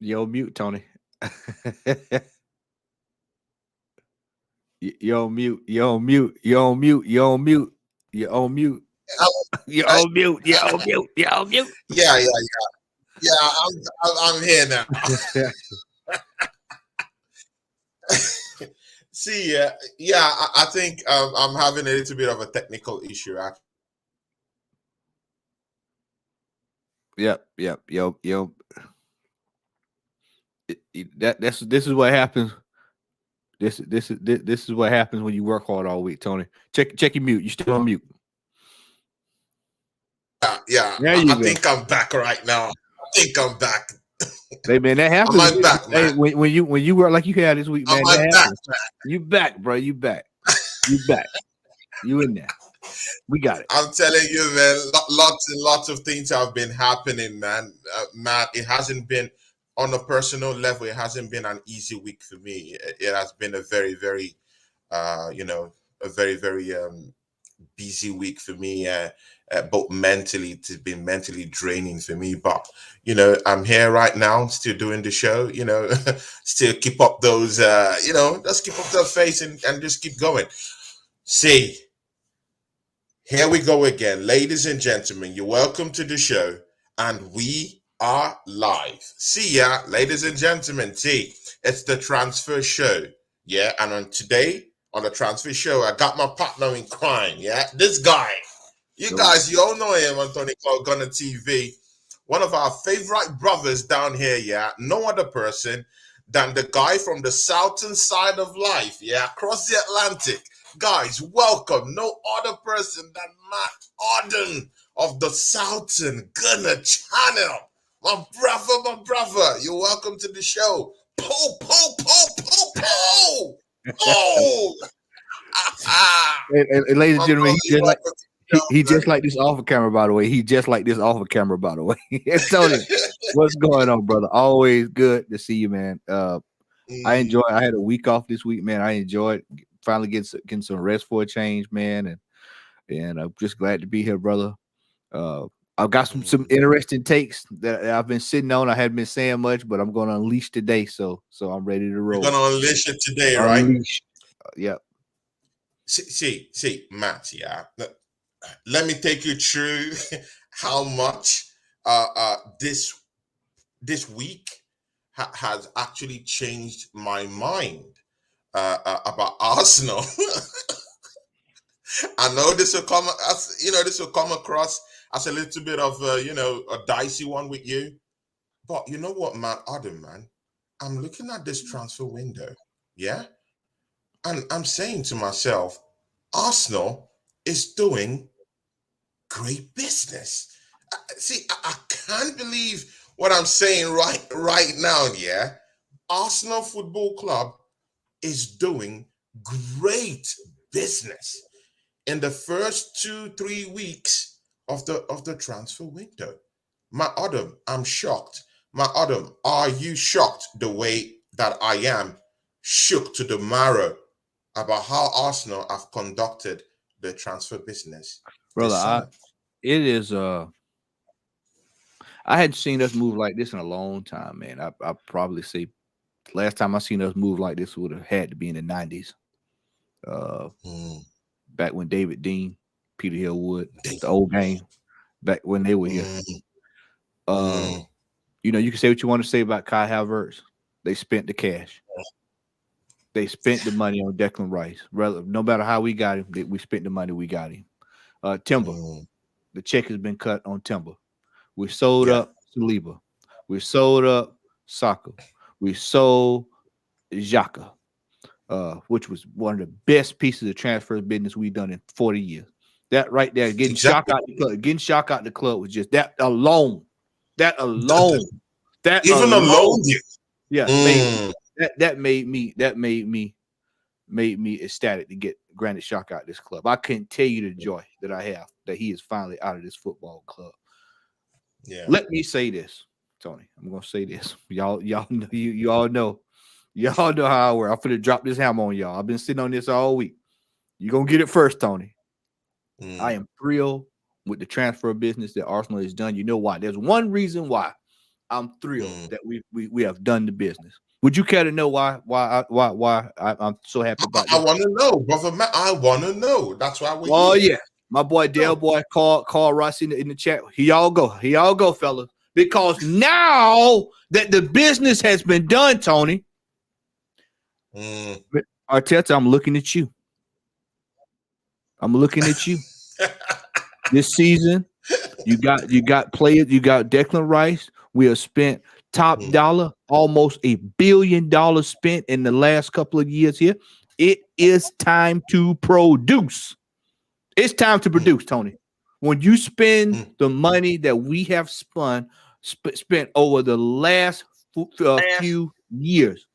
Yo, mute, Tony. Yo, mute. Yo, mute. Yo, mute. Yo, mute. You on mute. I, You I, on mute. You on mute. You on mute. yeah. I'm here now. See, I think I'm having a little bit of a technical issue. Yep. Yo. This is what happens. This is what happens when you work hard all week, Tony. Check your mute. You still on mute. Yeah. There you I go. think I'm back right now. I think I'm back. Hey man, that happens. Am I back, man? Hey, when you work like you had this week, man, Am I that back, happens. man? You back, bro. You back. You back. You in there. We got it. I'm telling you, man, lots and lots of things have been happening, man. Man, it hasn't been on a personal level. It hasn't been an easy week for me. It has been a very, very, a very, very busy week for me. But mentally, it's been mentally draining for me. But I'm here right now, still doing the show. Still keep up those, just keep up the face and just keep going. See. Here we go again, ladies and gentlemen. You're welcome to the show, and we are live. See ya, ladies and gentlemen. See, it's the transfer show. Yeah, and today on the transfer show, I got my partner in crime. Yeah, this guy. You guys, you all know him on Claude Gooner TV. One of our favorite brothers down here. Yeah, no other person than the guy from the southern side of life. Yeah, across the Atlantic. Guys, welcome. No other person than Matt Auden of the Southern Gunner channel. My brother. You're welcome to the show. Po. Oh! And ladies and gentlemen, he just like this off of camera, by the way. He just like this off of camera, by the way. Tony, what's going on, brother? Always good to see you, man. I had a week off this week, man. I enjoyed finally getting some rest for a change, man, and I'm just glad to be here, brother. I've got some interesting takes that I've been sitting on. I hadn't been saying much, but I'm going to unleash today, so I'm ready to roll. You're going to unleash it today, right? Yep. See, Matt. Yeah, let me take you through how much this week has actually changed my mind about Arsenal. I know this will come across as a little bit of a dicey one with you, but you know what, man, I'm looking at this transfer window, yeah, and I'm saying to myself, Arsenal is doing great business. See, I can't believe what I'm saying right now, yeah. Arsenal Football Club is doing great business in the first 2-3 weeks of the transfer window. My Adam, I'm shocked. My Adam, are you shocked the way that I am shook to the marrow about how Arsenal have conducted the transfer business? Brother, I hadn't seen us move like this in a long time, man. I probably say last time I seen us move like this would have had to be in the 90s. Back when David Dean, Peter Hillwood, the old game, back when they were here. You can say what you want to say about Kai Havertz. They spent the cash. They spent the money on Declan Rice. No matter how we got him, we spent the money we got him. Timber. The check has been cut on Timber. We sold up Saliba. We sold up Saka. We sold Xhaka, which was one of the best pieces of transfer business we've done in 40 years. That right there, getting Xhaka out the club was just that alone. That alone. Yeah. That made me ecstatic to get Granit Xhaka out of this club. I can't tell you the joy that I have that he is finally out of this football club. Yeah. Let me say this, Tony. I'm gonna say this. Y'all know you all know. Y'all know how I work. I'm finna drop this hammer on y'all. I've been sitting on this all week. You're gonna get it first, Tony. I am thrilled with the transfer business that Arsenal has done. You know why? There's one reason why I'm thrilled that we have done the business. Would you care to know why I'm so happy about that? I want to know, brother Matt. I want to know. That's why we're here. here. Yeah, my boy Dale Boy Carl Ross in the chat. Here y'all go, fellas. Because now that the business has been done, Tony, Arteta, I'm looking at you. This season, you got players. You got Declan Rice. We have spent top dollar, almost $1 billion spent in the last couple of years here. It is time to produce. It's time to produce, Tony. When you spend the money that we have spent over the last few years,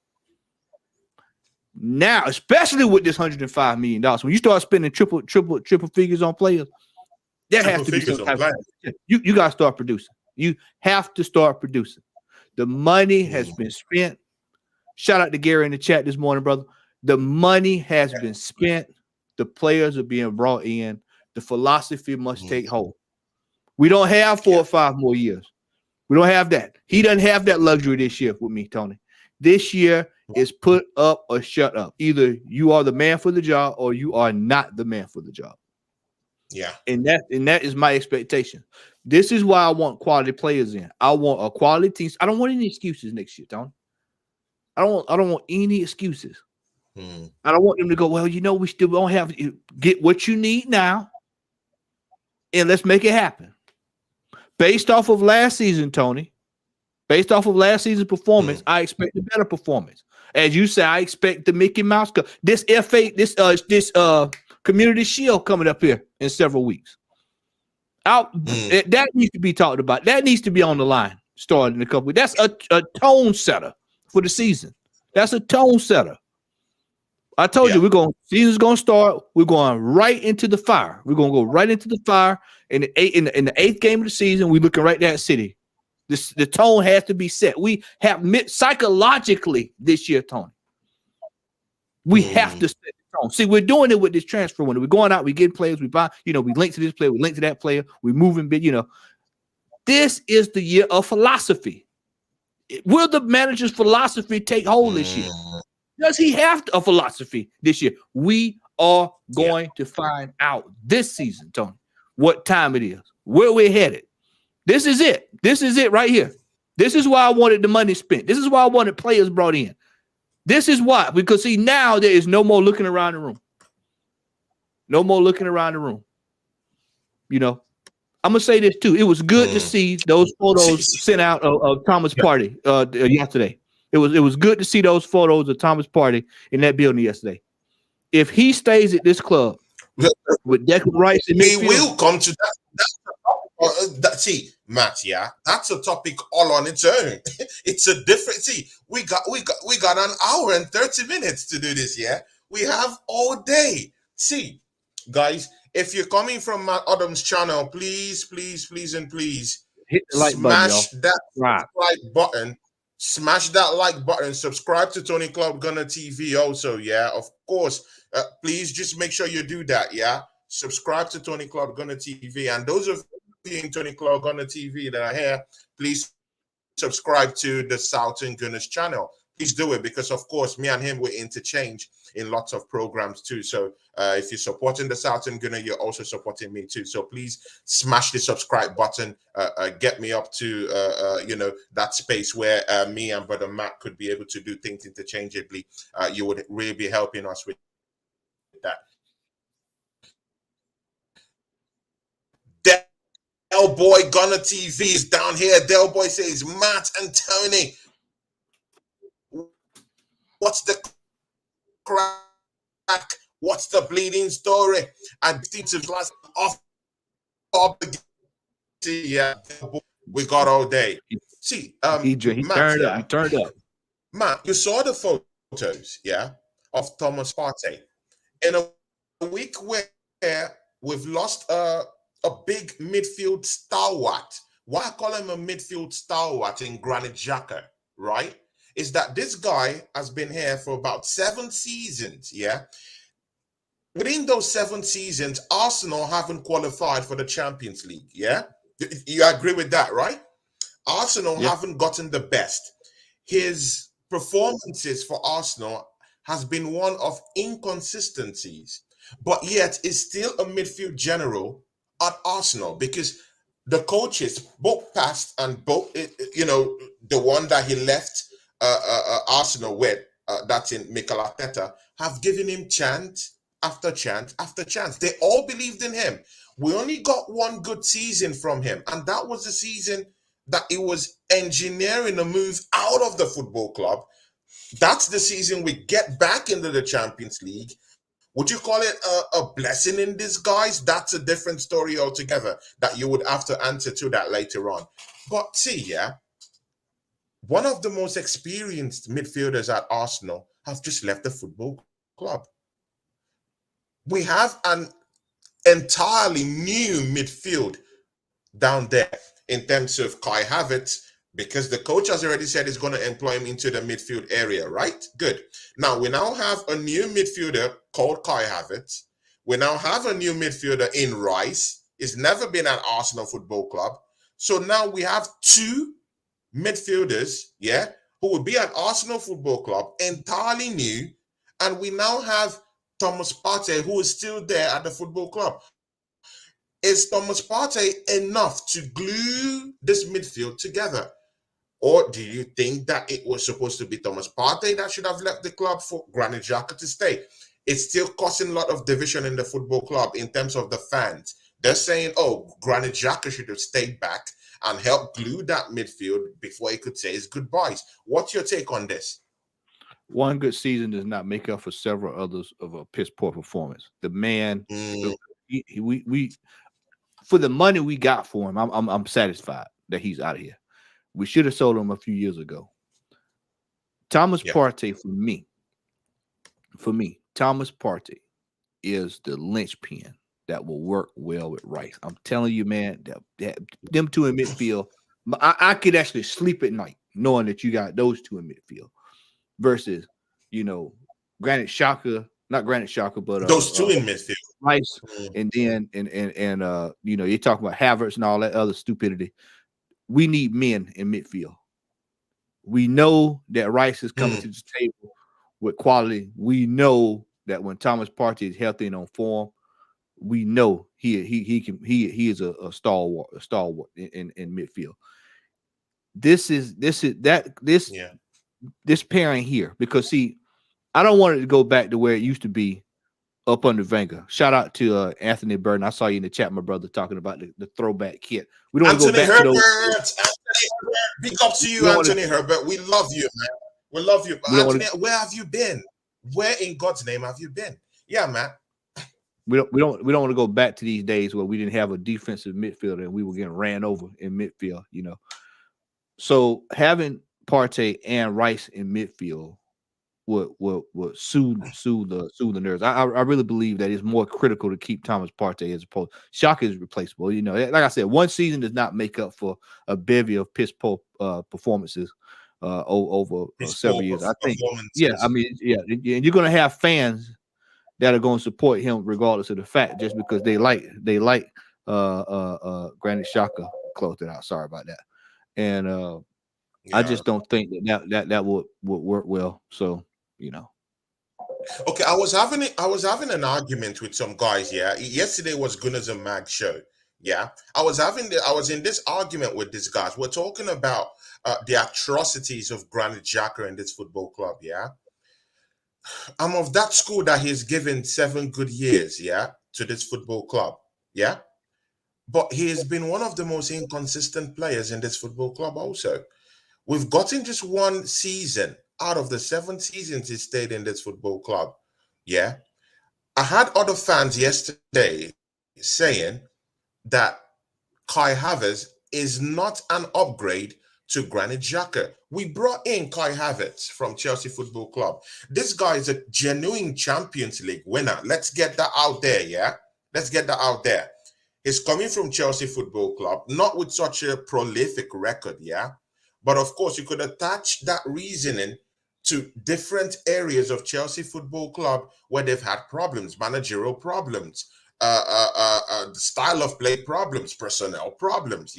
now, especially with this $105 million, when you start spending triple figures on players, there has to be some type of, you got to start producing. You have to start producing. The money has been spent. Shout out to Gary in the chat this morning, brother. The money has been spent. The players are being brought in. The philosophy must take hold. We don't have 4 or 5 more years. We don't have that. He doesn't have that luxury this year with me, Tony. This year is put up or shut up. Either you are the man for the job or you are not the man for the job. Yeah. And that is my expectation. This is why I want quality players in. I want a quality team. I don't want any excuses next year, Tony. I don't want any excuses. I don't want them to go, well, we still don't have get what you need now. And let's make it happen. Based off of last season, Tony, based off of last season's performance, I expect a better performance. As you say, I expect the Mickey Mouse Cup. This FA, this Community Shield coming up here in several weeks. That needs to be talked about. That needs to be on the line starting in a couple weeks. That's a tone setter for the season. That's a tone setter. I told you season's gonna start. We're going right into the fire. We're gonna go right into the fire in the 8th game of the season. We're looking right there at City. The tone has to be set. We have psychologically this year, Tony. We have to set the tone. See, we're doing it with this transfer window. We're going out, we get players, we buy, we link to this player, we link to that player, we moving bit, This is the year of philosophy. Will the manager's philosophy take hold this year? Does he have a philosophy this year? We are going to find out this season, Tony, what time it is, where we're headed. This is it. This is it right here. This is why I wanted the money spent. This is why I wanted players brought in. This is why. Because, see, now there is no more looking around the room. No more looking around the room. I'm going to say this, too. It was good to see those photos sent out of Thomas' party yesterday. It was good to see those photos of Thomas' party in that building yesterday. If he stays at this club with Declan Rice and Midfield, he will come to that. See, Matt, that's a topic all on its own. It's a different. See, we got an hour and 30 minutes to do this. Yeah, we have all day. See, guys, if you're coming from Matt Adams' channel, please hit the like smash button, that like button. Smash that like button. Subscribe to Tony Claude Gunner TV also. Yeah, of course. Please just make sure you do that. Yeah, subscribe to Tony Claude Gunner TV, and those of in Tony Claude Gunner TV that are here, please subscribe to the Southern Gunners channel. Please do it because, of course, me and him will interchange in lots of programs too. So if you're supporting the Southern Gunner, you're also supporting me too. So please smash the subscribe button. Get me up to that space where me and Brother Matt could be able to do things interchangeably. You would really be helping us with that. Del Boy Gunner TV is down here. Del Boy says, Matt and Tony, what's the crack? What's the bleeding story? And last off. Yeah, we got all day. See, he turned up. He turned up. Matt, you saw the photos, of Thomas Partey in a week where we've lost a big midfield stalwart. Why I call him a midfield stalwart in Granit Xhaka, right? Is that this guy has been here for about 7 seasons, Within those 7 seasons, Arsenal haven't qualified for the Champions League, You agree with that, right? Arsenal haven't gotten the best. His performances for Arsenal has been one of inconsistencies, but yet is still a midfield general at Arsenal because the coaches, both past and both, the one that he left Arsenal with, that's in Mikel Arteta, have given him chance after chance after chance. They all believed in him. We only got one good season from him, and that was the season that he was engineering a move out of the football club. That's the season we get back into the Champions League. Would you call it a blessing in disguise? That's a different story altogether that you would have to answer to that later on. But see, one of the most experienced midfielders at Arsenal have just left the football club. We have an entirely new midfield down there in terms of Kai Havertz, because the coach has already said he's going to employ him into the midfield area, right? Good. Now, we now have a new midfielder called Kai Havertz. We now have a new midfielder in Rice. He's never been at Arsenal Football Club. So now we have two midfielders, who will be at Arsenal Football Club, entirely new. And we now have Thomas Partey, who is still there at the football club. Is Thomas Partey enough to glue this midfield together? Or do you think that it was supposed to be Thomas Partey that should have left the club for Granit Xhaka to stay? It's still causing a lot of division in the football club in terms of the fans. They're saying, Granit Xhaka should have stayed back and helped glue that midfield before he could say his goodbyes. What's your take on this? One good season does not make up for several others of a piss poor performance. The man, we for the money we got for him, I'm satisfied that he's out of here. We should have sold him a few years ago. Thomas Partey, for me, Thomas Partey is the linchpin that will work well with Rice. I'm telling you, man, that them two in midfield, I could actually sleep at night knowing that you got those two in midfield versus, Granit Xhaka, not Granit Xhaka, but those two in midfield. Rice, and then you're talking about Havertz and all that other stupidity. We need men in midfield. We know that Rice is coming to the table with quality. We know that when Thomas Partey is healthy and on form, we know he is a stalwart in midfield. This pairing here, because see, I don't want it to go back to where it used to be up under Wenger. Shout out to Anthony Burton. I saw you in the chat, my brother, talking about the throwback kit. We don't want to go back to those. Anthony Herbert, big up to you, Anthony Herbert. We love you, man. We love you. Anthony, where have you been? Where in God's name have you been? Yeah, man. We don't want to go back to these days where we didn't have a defensive midfielder and we were getting ran over in midfield, So having Partey and Rice in midfield would soothe the nerves. I really believe that it's more critical to keep Thomas Partey as opposed. Xhaka is replaceable. Like I said, one season does not make up for a bevy of piss poor performances over several years. I think, and you're going to have fans that are going to support him regardless of the fact, just because they like Granit Xhaka closed it out. Sorry about that, and I just don't think that would work well. So. Okay, I was having an argument with some guys. Yesterday was Gooner's and Mag show. I was in this argument with these guys. We're talking about the atrocities of Granit Xhaka in this football club. I'm of that school that he's given 7 good years. To this football club. But he has been one of the most inconsistent players in this football club. Also, we've gotten just one season out of the 7 seasons he stayed in this football club. I had other fans yesterday saying that Kai Havertz is not an upgrade to Granit Xhaka. We brought in Kai Havertz from Chelsea Football Club. This guy is a genuine Champions League winner. Let's get that out there, Let's get that out there. He's coming from Chelsea Football Club, not with such a prolific record, But of course, you could attach that reasoning to different areas of Chelsea Football Club where they've had problems, managerial problems, the style of play problems, personnel problems,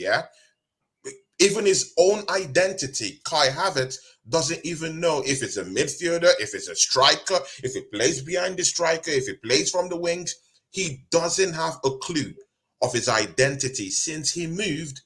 Even his own identity, Kai Havertz, doesn't even know if it's a midfielder, if it's a striker, if he plays behind the striker, if he plays from the wings. He doesn't have a clue of his identity since he moved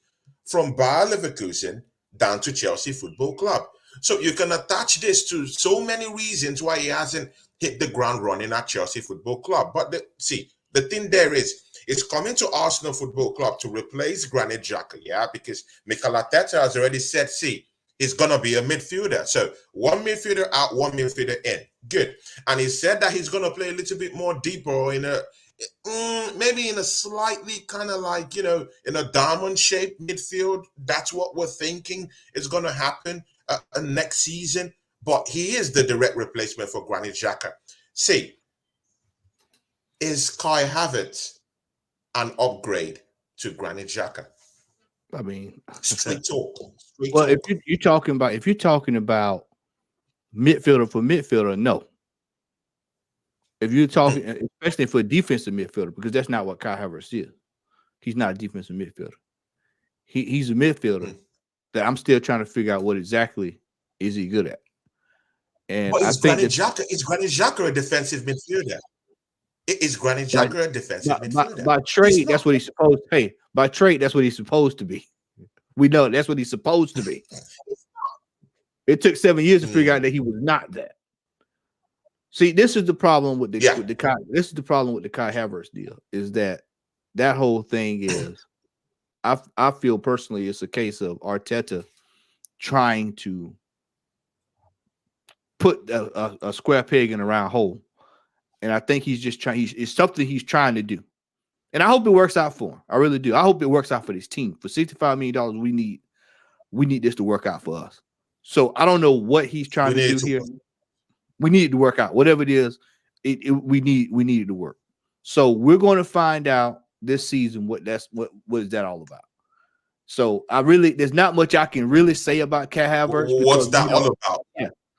from Bayer Leverkusen down to Chelsea Football Club. So you can attach this to so many reasons why he hasn't hit the ground running at Chelsea Football Club. But the thing there is, it's coming to Arsenal Football Club to replace Granit Xhaka, yeah, because Mikel Arteta has already said, he's going to be a midfielder. So one midfielder out, one midfielder in. Good. And he said that he's going to play a little bit more deeper, or maybe in a slightly kind of like, in a diamond-shaped midfield. That's what we're thinking is going to happen next season. But he is the direct replacement for Granit Xhaka. Is Kai Havertz an upgrade to Granit Xhaka? I mean, straight talk. If you're talking about midfielder for midfielder, no. If you're talking, especially for a defensive midfielder, because that's not what Kai Havertz is. He's not a defensive midfielder. He's a midfielder that I'm still trying to figure out what exactly is he good at. And but is Granit Xhaka a defensive midfielder? Is Granit Xhaka a defensive midfielder? By trade, that's what he's supposed to. Hey, by trade, that's what he's supposed to be. We know that's what he's supposed to be. It took 7 years to figure out that he was not that. See, this is the problem with the Kai. This is the problem with the Kai Havertz deal. Is that whole thing is, I feel personally it's a case of Arteta trying to put a square peg in a round hole. And I think he's just trying. It's something he's trying to do, and I hope it works out for him. I really do. I hope it works out for this team. For $65 million, we need this to work out for us. So I don't know what he's trying to do here. We need it to work out. Whatever it is, we need it to work. So we're going to find out this season what is that all about. So there's not much I can really say about Kai Havertz. What's that all about?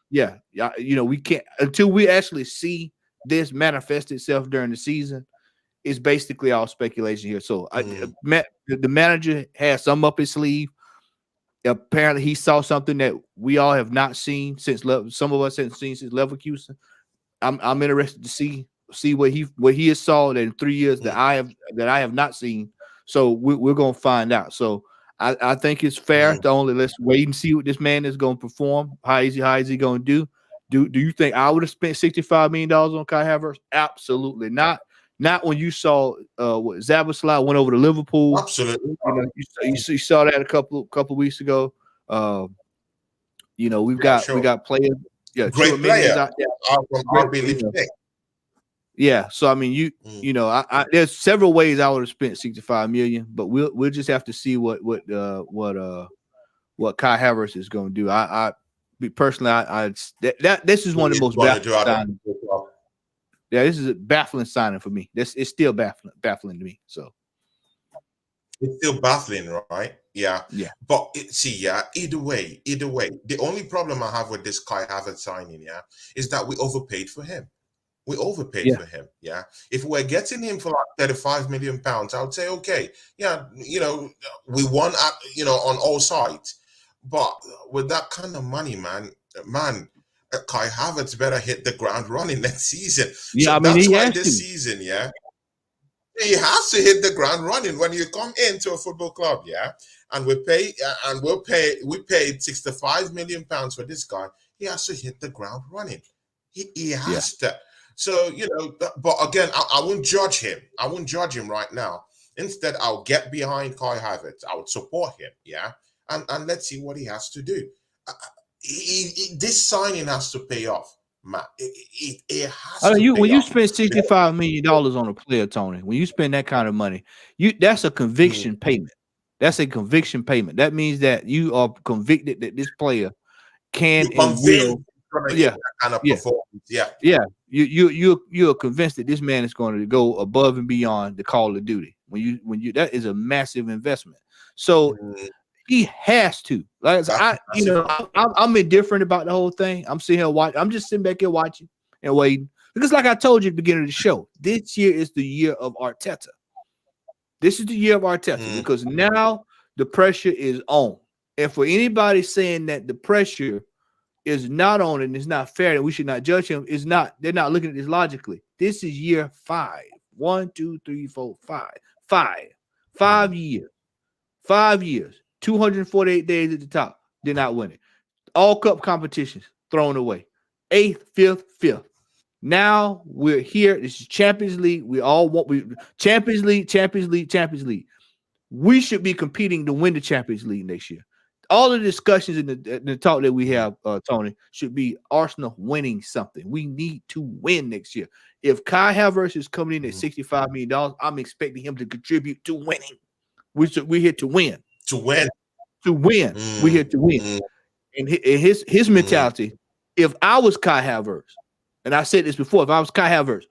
Yeah. We can't until we actually see this manifest itself during the season. It's basically all speculation here. So the manager has some up his sleeve. Apparently, he saw something that we all have not seen some of us haven't seen since Leverkusen. I'm interested to see what he has saw in 3 years that I have not seen. So we're gonna find out. So I think it's fair to let's wait and see what this man is gonna perform. How is he gonna do? Do you think I would have spent $65 million on Kai Havertz? Absolutely not. Not when you saw what Zaboslai went over to Liverpool. Absolutely. You saw that a couple weeks ago. We've got players. Yeah, great players out there. Yeah, so I mean, there's several ways I would have spent $65 million, but we'll just have to see what Kai Havertz is going to do. This is one of the most baffling. Yeah, this is a baffling signing for me. It's still baffling to me. So it's still baffling, right? Yeah. But either way, the only problem I have with this Kai Havertz signing, is that we overpaid for him. We overpaid for him. Yeah. If we're getting him for like £35 million, I would say, okay, we won on all sides. But with that kind of money, man, Kai Havertz better hit the ground running next season. Yeah, so I mean, that's why this season, he has to hit the ground running when you come into a football club, and we paid £65 million for this guy. He has to hit the ground running. He has to. So but again, I won't judge him. I won't judge him right now. Instead, I'll get behind Kai Havertz. I would support him, and let's see what he has to do. This signing has to pay off, Matt. It has to pay when off. You spend $65 million on a player, Tony, when you spend that kind of money, that's a conviction payment. That's a conviction payment. That means that you are convicted that this player can and will. That kind of performance. You're convinced that this man is going to go above and beyond the call of duty. When you that is a massive investment. So he has to. I'm indifferent about the whole thing. I'm sitting here watching. I'm just sitting back here watching and waiting. Because like I told you at the beginning of the show, this year is the year of Arteta. This is the year of Arteta because now the pressure is on. And for anybody saying that the pressure is not on it and it's not fair and we should not judge him, they're not looking at this logically. This is year 5. 1, 2, 3, 4, 5. 5 years. 5 years. 248 days at the top. Did not win it. All cup competitions thrown away. 8th, 5th. Now we're here. This is Champions League. Champions League. We should be competing to win the Champions League next year. All the discussions in the talk that we have, Tony, should be Arsenal winning something. We need to win next year. If Kai Havertz is coming in at $65 million, I'm expecting him to contribute to winning. We're here to win. To win. We're here to win. And his mentality, if I was Kai Havertz, and I said this before, if I was Kai Havertz,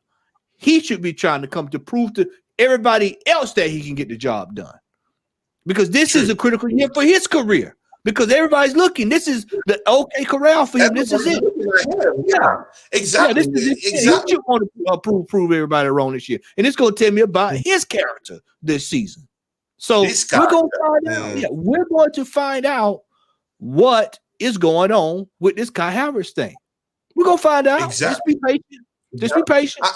he should be trying to come to prove to everybody else that he can get the job done. Because this is a critical year for his career. Because everybody's looking. This is the okay corral for him. This is it. Yeah, exactly. Yeah, this is it. Exactly. He should want to prove everybody wrong this year. And it's going to tell me about his character this season. So we're going to find out. Yeah, we're going to find out what is going on with this Kai Havertz thing. We're going to find out. Exactly. Just be patient. Just be patient.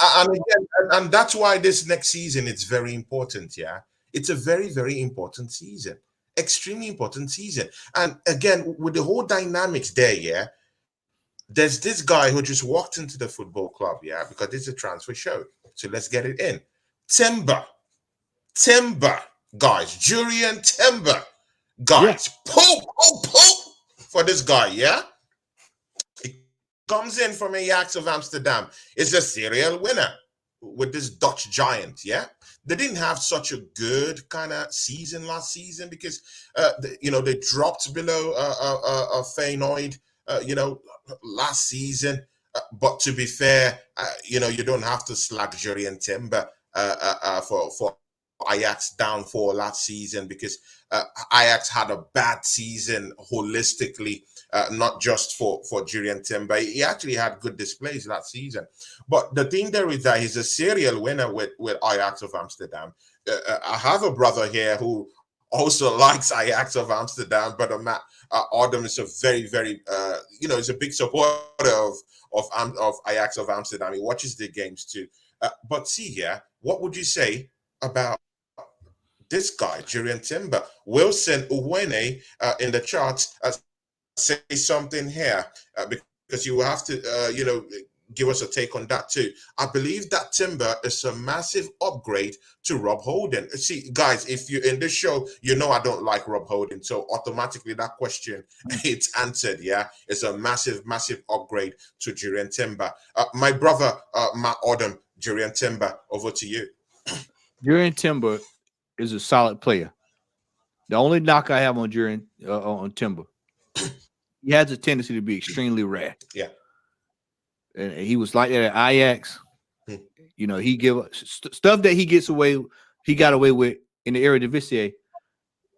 And that's why this next season is very important. Yeah, it's a very, very important season. Extremely important season. And again, with the whole dynamics there, yeah, there's this guy who just walked into the football club, yeah, because it's a transfer show. So let's get it in. Timber, guys. Jurrien Timber, guys. Yeah. Pope for this guy, yeah? He comes in from Ajax of Amsterdam. It's a serial winner with this Dutch giant, yeah? They didn't have such a good kind of season last season because, they dropped below Feyenoord, last season. But to be fair, you don't have to slag Jurrien Timber for Ajax downfall last season because Ajax had a bad season holistically, not just for Jurrien Timber. He actually had good displays last season. But the thing there is that he's a serial winner with Ajax of Amsterdam. I have a brother here who also likes Ajax of Amsterdam, but Matt Odom is a very, very, he's a big supporter of Ajax of Amsterdam. He watches the games too. But see here, what would you say about this guy, Jurrien Timber? Wilson Uwene in the charts say something here because you will have to, give us a take on that too. I believe that Timber is a massive upgrade to Rob Holding. See, guys, if you're in this show, I don't like Rob Holding. So automatically that question, it's answered, yeah? It's a massive, massive upgrade to Jurrien Timber. My brother, Matt Odom, Jurrien Timber, over to you. Jurrien Timber is a solid player. The only knock I have on on Timber, he has a tendency to be extremely rare. Yeah. And he was like that at Ajax. He give stuff that he got away with in the Eredivisie,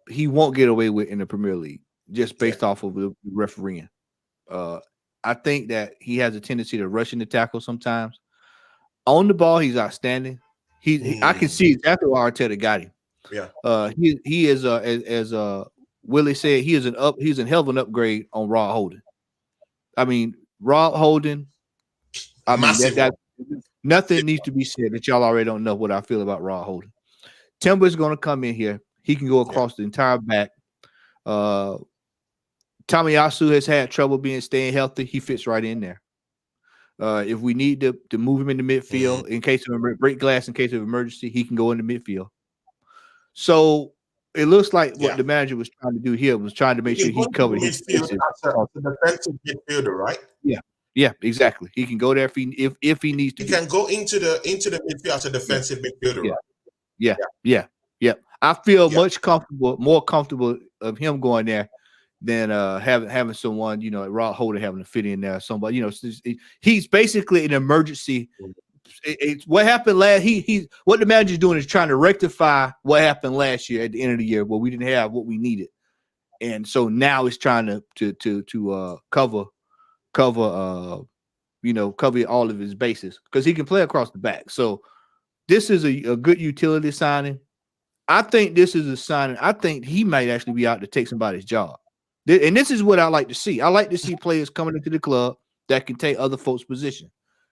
he won't get away with in the Premier League just based off of the refereeing. I think that he has a tendency to rush in the tackle sometimes. On the ball, he's outstanding. I can see exactly why Arteta got him. Yeah. He is as Willie said, he's a hell of an upgrade on Rob Holding. I mean, Rob Holding. I mean, that nothing needs to be said that y'all already don't know what I feel about Rob Holding. Timber's going to come in here. He can go across the entire back. Tomiyasu has had trouble staying healthy. He fits right in there. If we need to move him into midfield in case of break glass, in case of emergency, he can go into midfield. So it looks like what the manager was trying to do here was trying to make sure he covered his spaces. The defensive midfielder, right? Yeah, exactly. He can go there if he needs to. He can go into the midfield as a defensive midfielder, right? Yeah. I feel more comfortable of him going there than having someone, Rob Holding having to fit in there. Somebody, he's basically an emergency. It's what happened last. What the manager's doing is trying to rectify what happened last year at the end of the year where we didn't have what we needed, and so now it's trying to cover all of his bases because he can play across the back. So this is a good utility signing. I think this is a signing. I think he might actually be out to take somebody's job. And this is what I like to see. I like to see players coming into the club that can take other folks' position.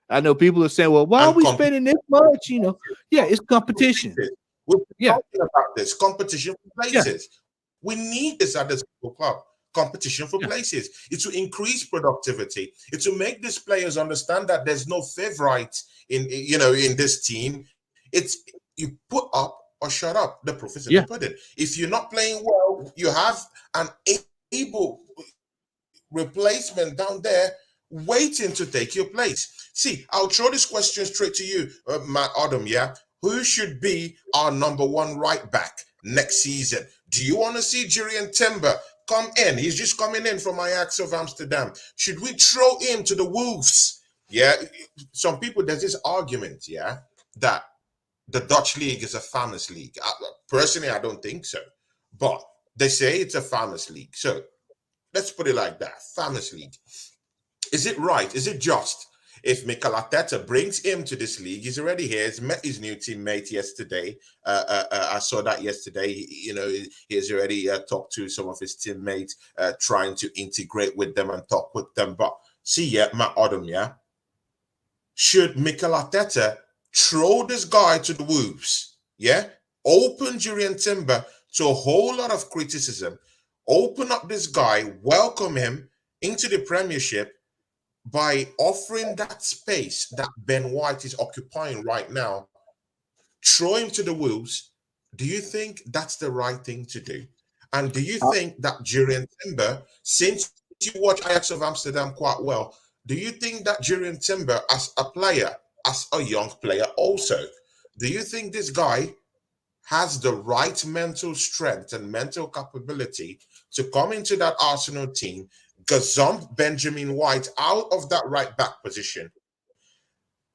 I know people are saying, well, why are we spending this much? You know, yeah, it's competition. We're talking about this competition for places. Yeah. We need this at the club. Competition for places. It's to increase productivity. It's to make these players understand that there's no favorite in this team. It's you put up or shut up. The proof is in the pudding. If you're not playing well, you have an able replacement down there waiting to take your place. See, I'll throw this question straight to you, Matt Odom. Yeah, who should be our number one right back next season? Do you want to see Jurrien Timber come in? He's just coming in from Ajax of Amsterdam. Should we throw him to the Wolves? Yeah, some people, there's this argument, that the Dutch league is a farmers league. Personally, I don't think so. But they say it's a farmers league. So let's put it like that, farmers league. Is it right? Is it just if Mikel Arteta brings him to this league? He's already here. He's met his new teammate yesterday. I saw that yesterday. He has already talked to some of his teammates, trying to integrate with them and talk with them. But see, Matt Odom, should Mikel Arteta throw this guy to the Wolves? Open Jurrien Timber to a whole lot of criticism. Open up this guy, welcome him into the Premiership by offering that space that Ben White is occupying right now. Throw him to the Wolves. Do you think that's the right thing to do? And do you think that Jurrien Timber, since you watch Ajax of Amsterdam quite well, do you think that Jurrien Timber as a player, as a young player also, do you think this guy has the right mental strength and mental capability to come into that Arsenal team, gazump Benjamin White out of that right back position,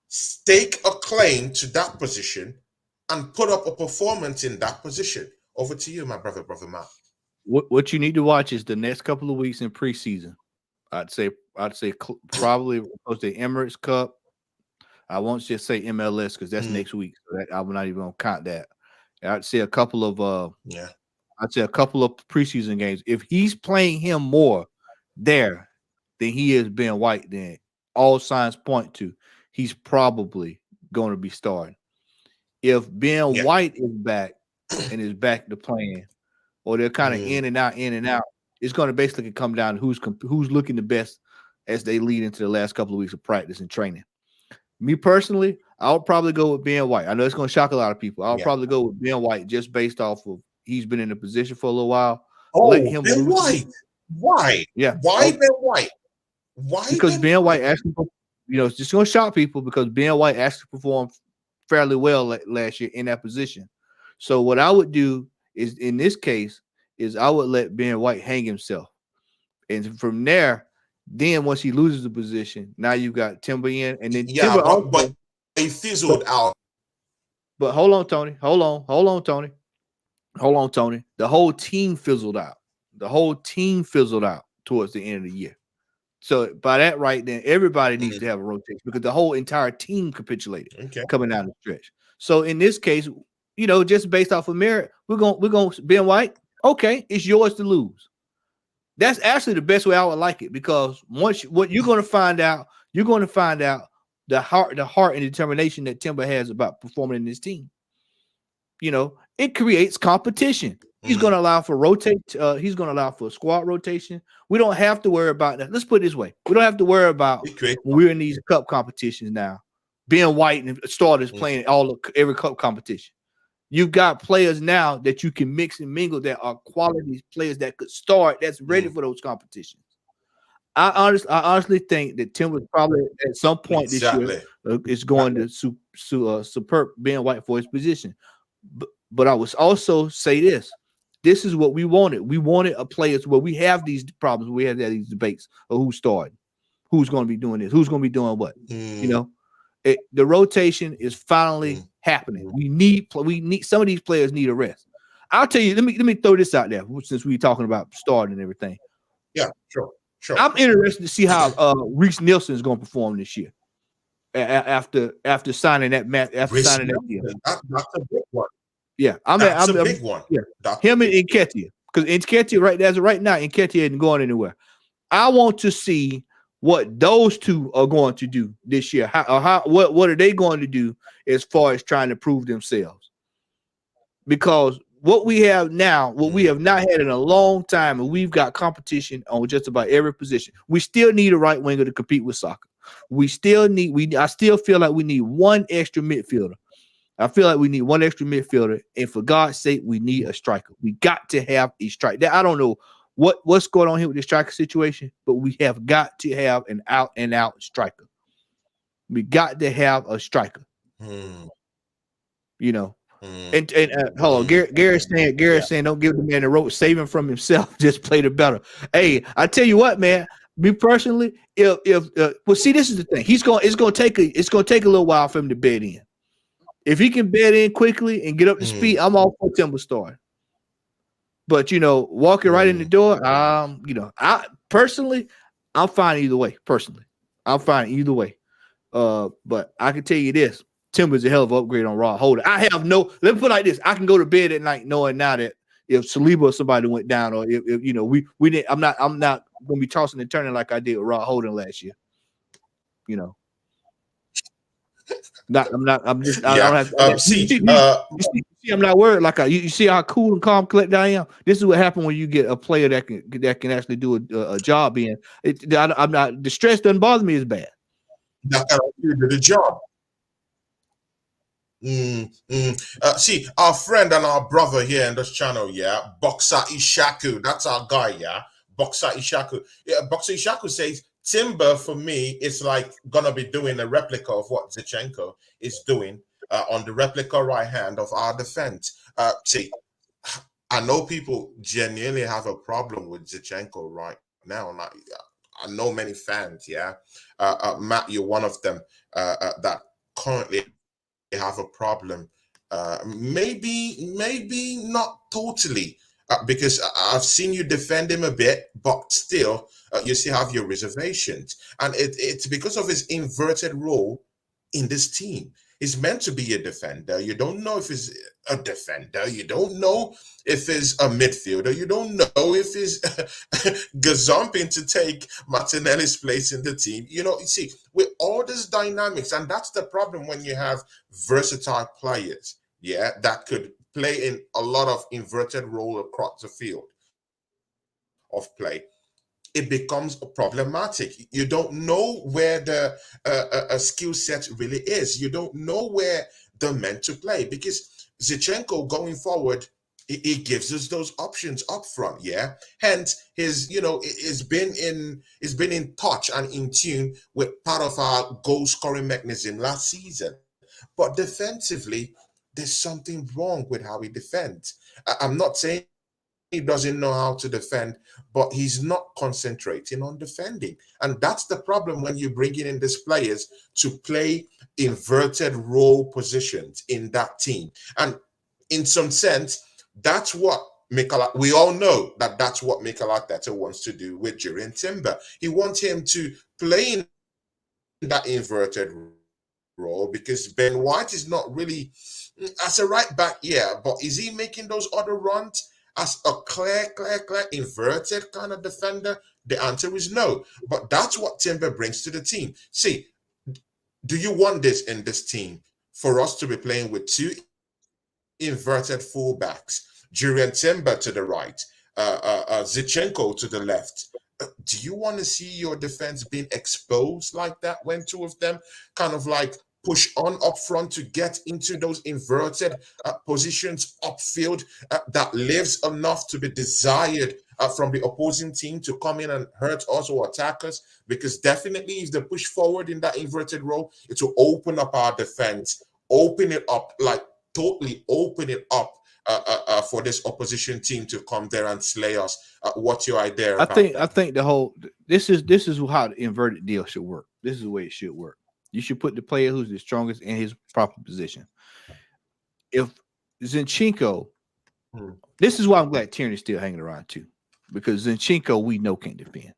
stake a claim to that position, and put up a performance in that position? Over to you, my brother Matt. What you need to watch is the next couple of weeks in preseason. I'd say probably the Emirates Cup. I won't just say MLS because that's next week. So I'm not even gonna count that. I'd say a couple of preseason games. If he's playing him more there than he is Ben White, then all signs point to he's probably going to be starting. If Ben White is back and is back to playing, or they're kind of in and out, it's going to basically come down to who's looking the best as they lead into the last couple of weeks of practice and training. Me personally, I'll probably go with Ben White. I know it's going to shock a lot of people. I'll probably go with Ben White just based off of he's been in the position for a little while. Let him Ben White. Why? Yeah. Why Ben White? Why? Because Ben White actually, it's just going to shock people because Ben White actually performed fairly well last year in that position. So what I would do is, in this case, is I would let Ben White hang himself. And from there, then once he loses the position, now you've got Timber in, and then Timber but he fizzled out. But hold on, Tony. Hold on, Tony. The whole team fizzled out. Towards the end of the year. So by that right, then everybody needs to have a rotation because the whole entire team capitulated coming down the stretch. So in this case, just based off of merit, we're going Ben White. Okay, it's yours to lose. That's actually the best way I would like it because what you're going to find out the heart and determination that Timber has about performing in this team. It creates competition. He's going to allow for he's going to allow for squad rotation. We don't have to worry about that. Let's put it this way: we don't have to worry about when we're in these cup competitions now. Ben White and starters playing every cup competition. You've got players now that you can mix and mingle that are quality players that could start, that's ready for those competitions. I honestly think that Timber probably at some point this year is going to superb Ben White for his position. But I would also say this. This is what we wanted. We wanted a players where we have these problems. We have these debates of who's starting, who's going to be doing this, who's going to be doing what. The rotation is finally happening. We need some of these players need a rest. I'll tell you. Let me throw this out there since we're talking about starting and everything. Yeah, sure. I'm interested to see how Reece Nelson is going to perform this year after signing that deal. That's a big one. Yeah, that's a big one. Yeah, him and Nketiah. Because Nketiah right now, Nketiah isn't going anywhere. I want to see what those two are going to do this year. What are they going to do as far as trying to prove themselves? Because what we have now, what we have not had in a long time, and we've got competition on just about every position. We still need a right winger to compete with Saka. I still feel like we need one extra midfielder. I feel like we need one extra midfielder, and for God's sake, we need a striker. We got to have a striker. I don't know what's going on here with the striker situation, but we have got to have an out and out striker. We got to have a striker. You know, and hold on, Gary's saying don't give the man the rope, save him from himself, just play the better. Hey, I tell you what, man. Me personally, well, see, this is the thing. It's gonna take a little while for him to bed in. If he can bed in quickly and get up to speed, I'm all for Timber starting. But walking right in the door, I personally, I'm fine either way. Personally, I'm fine either way. But I can tell you this: Timber's a hell of an upgrade on Raw Holder. Let me put it like this: I can go to bed at night knowing now that if Saliba or somebody went down, or if we didn't, I'm not gonna be tossing and turning like I did with Raw Holden last year. I'm just. I don't have. See, I'm not worried. Like you see how cool and calm, collected I am. This is what happens when you get a player that can actually do a job. I'm not. The stress doesn't bother me as bad. That can do the job. See, our friend and our brother here in this channel, Boxer Ishaku. That's our guy, Boxer Ishaku. Boxer Ishaku says Timber for me is like gonna be doing a replica of what Zinchenko is doing on the replica right hand of our defense. See, I know people genuinely have a problem with Zinchenko right now. I know many fans, Matt, you're one of them that currently have a problem. Maybe not totally. Because I've seen you defend him a bit, but still, you still have your reservations. And it's because of his inverted role in this team. He's meant to be a defender. You don't know if he's a defender. You don't know if he's a midfielder. You don't know if he's gazumping to take Martinelli's place in the team. You see, with all these dynamics, and that's the problem when you have versatile players, that could play in a lot of inverted role across the field of play. It becomes problematic. You don't know where the skill set really is. You don't know where they're meant to play, because Zinchenko going forward, he gives us those options up front. Hence his it's been in touch and in tune with part of our goal scoring mechanism last season. But defensively, there's something wrong with how he defends. I'm not saying he doesn't know how to defend, but he's not concentrating on defending. And that's the problem when you're bringing in these players to play inverted role positions in that team. And in some sense, that's what we all know that's what Mikel Arteta wants to do with Jurrien Timber. He wants him to play in that inverted role, because Ben White is not really as a right back, but is he making those other runs as a clear inverted kind of defender? The answer is no. But that's what Timber brings to the team. See, do you want this in this team, for us to be playing with two inverted fullbacks, Jurrien Timber to the right, Zinchenko to the left? Do you want to see your defense being exposed like that when two of them kind of like push on up front to get into those inverted positions upfield that leaves enough to be desired from the opposing team to come in and hurt us or attack us? Because definitely if they push forward in that inverted role, it will open up our defense, open it up, like totally open it up for this opposition team to come there and slay us. What's your idea? I think the whole this is how the inverted deal should work. This is the way it should work. You should put the player who's the strongest in his proper position. If Zinchenko, this is why I'm glad Tierney's still hanging around too, because Zinchenko we know can't defend.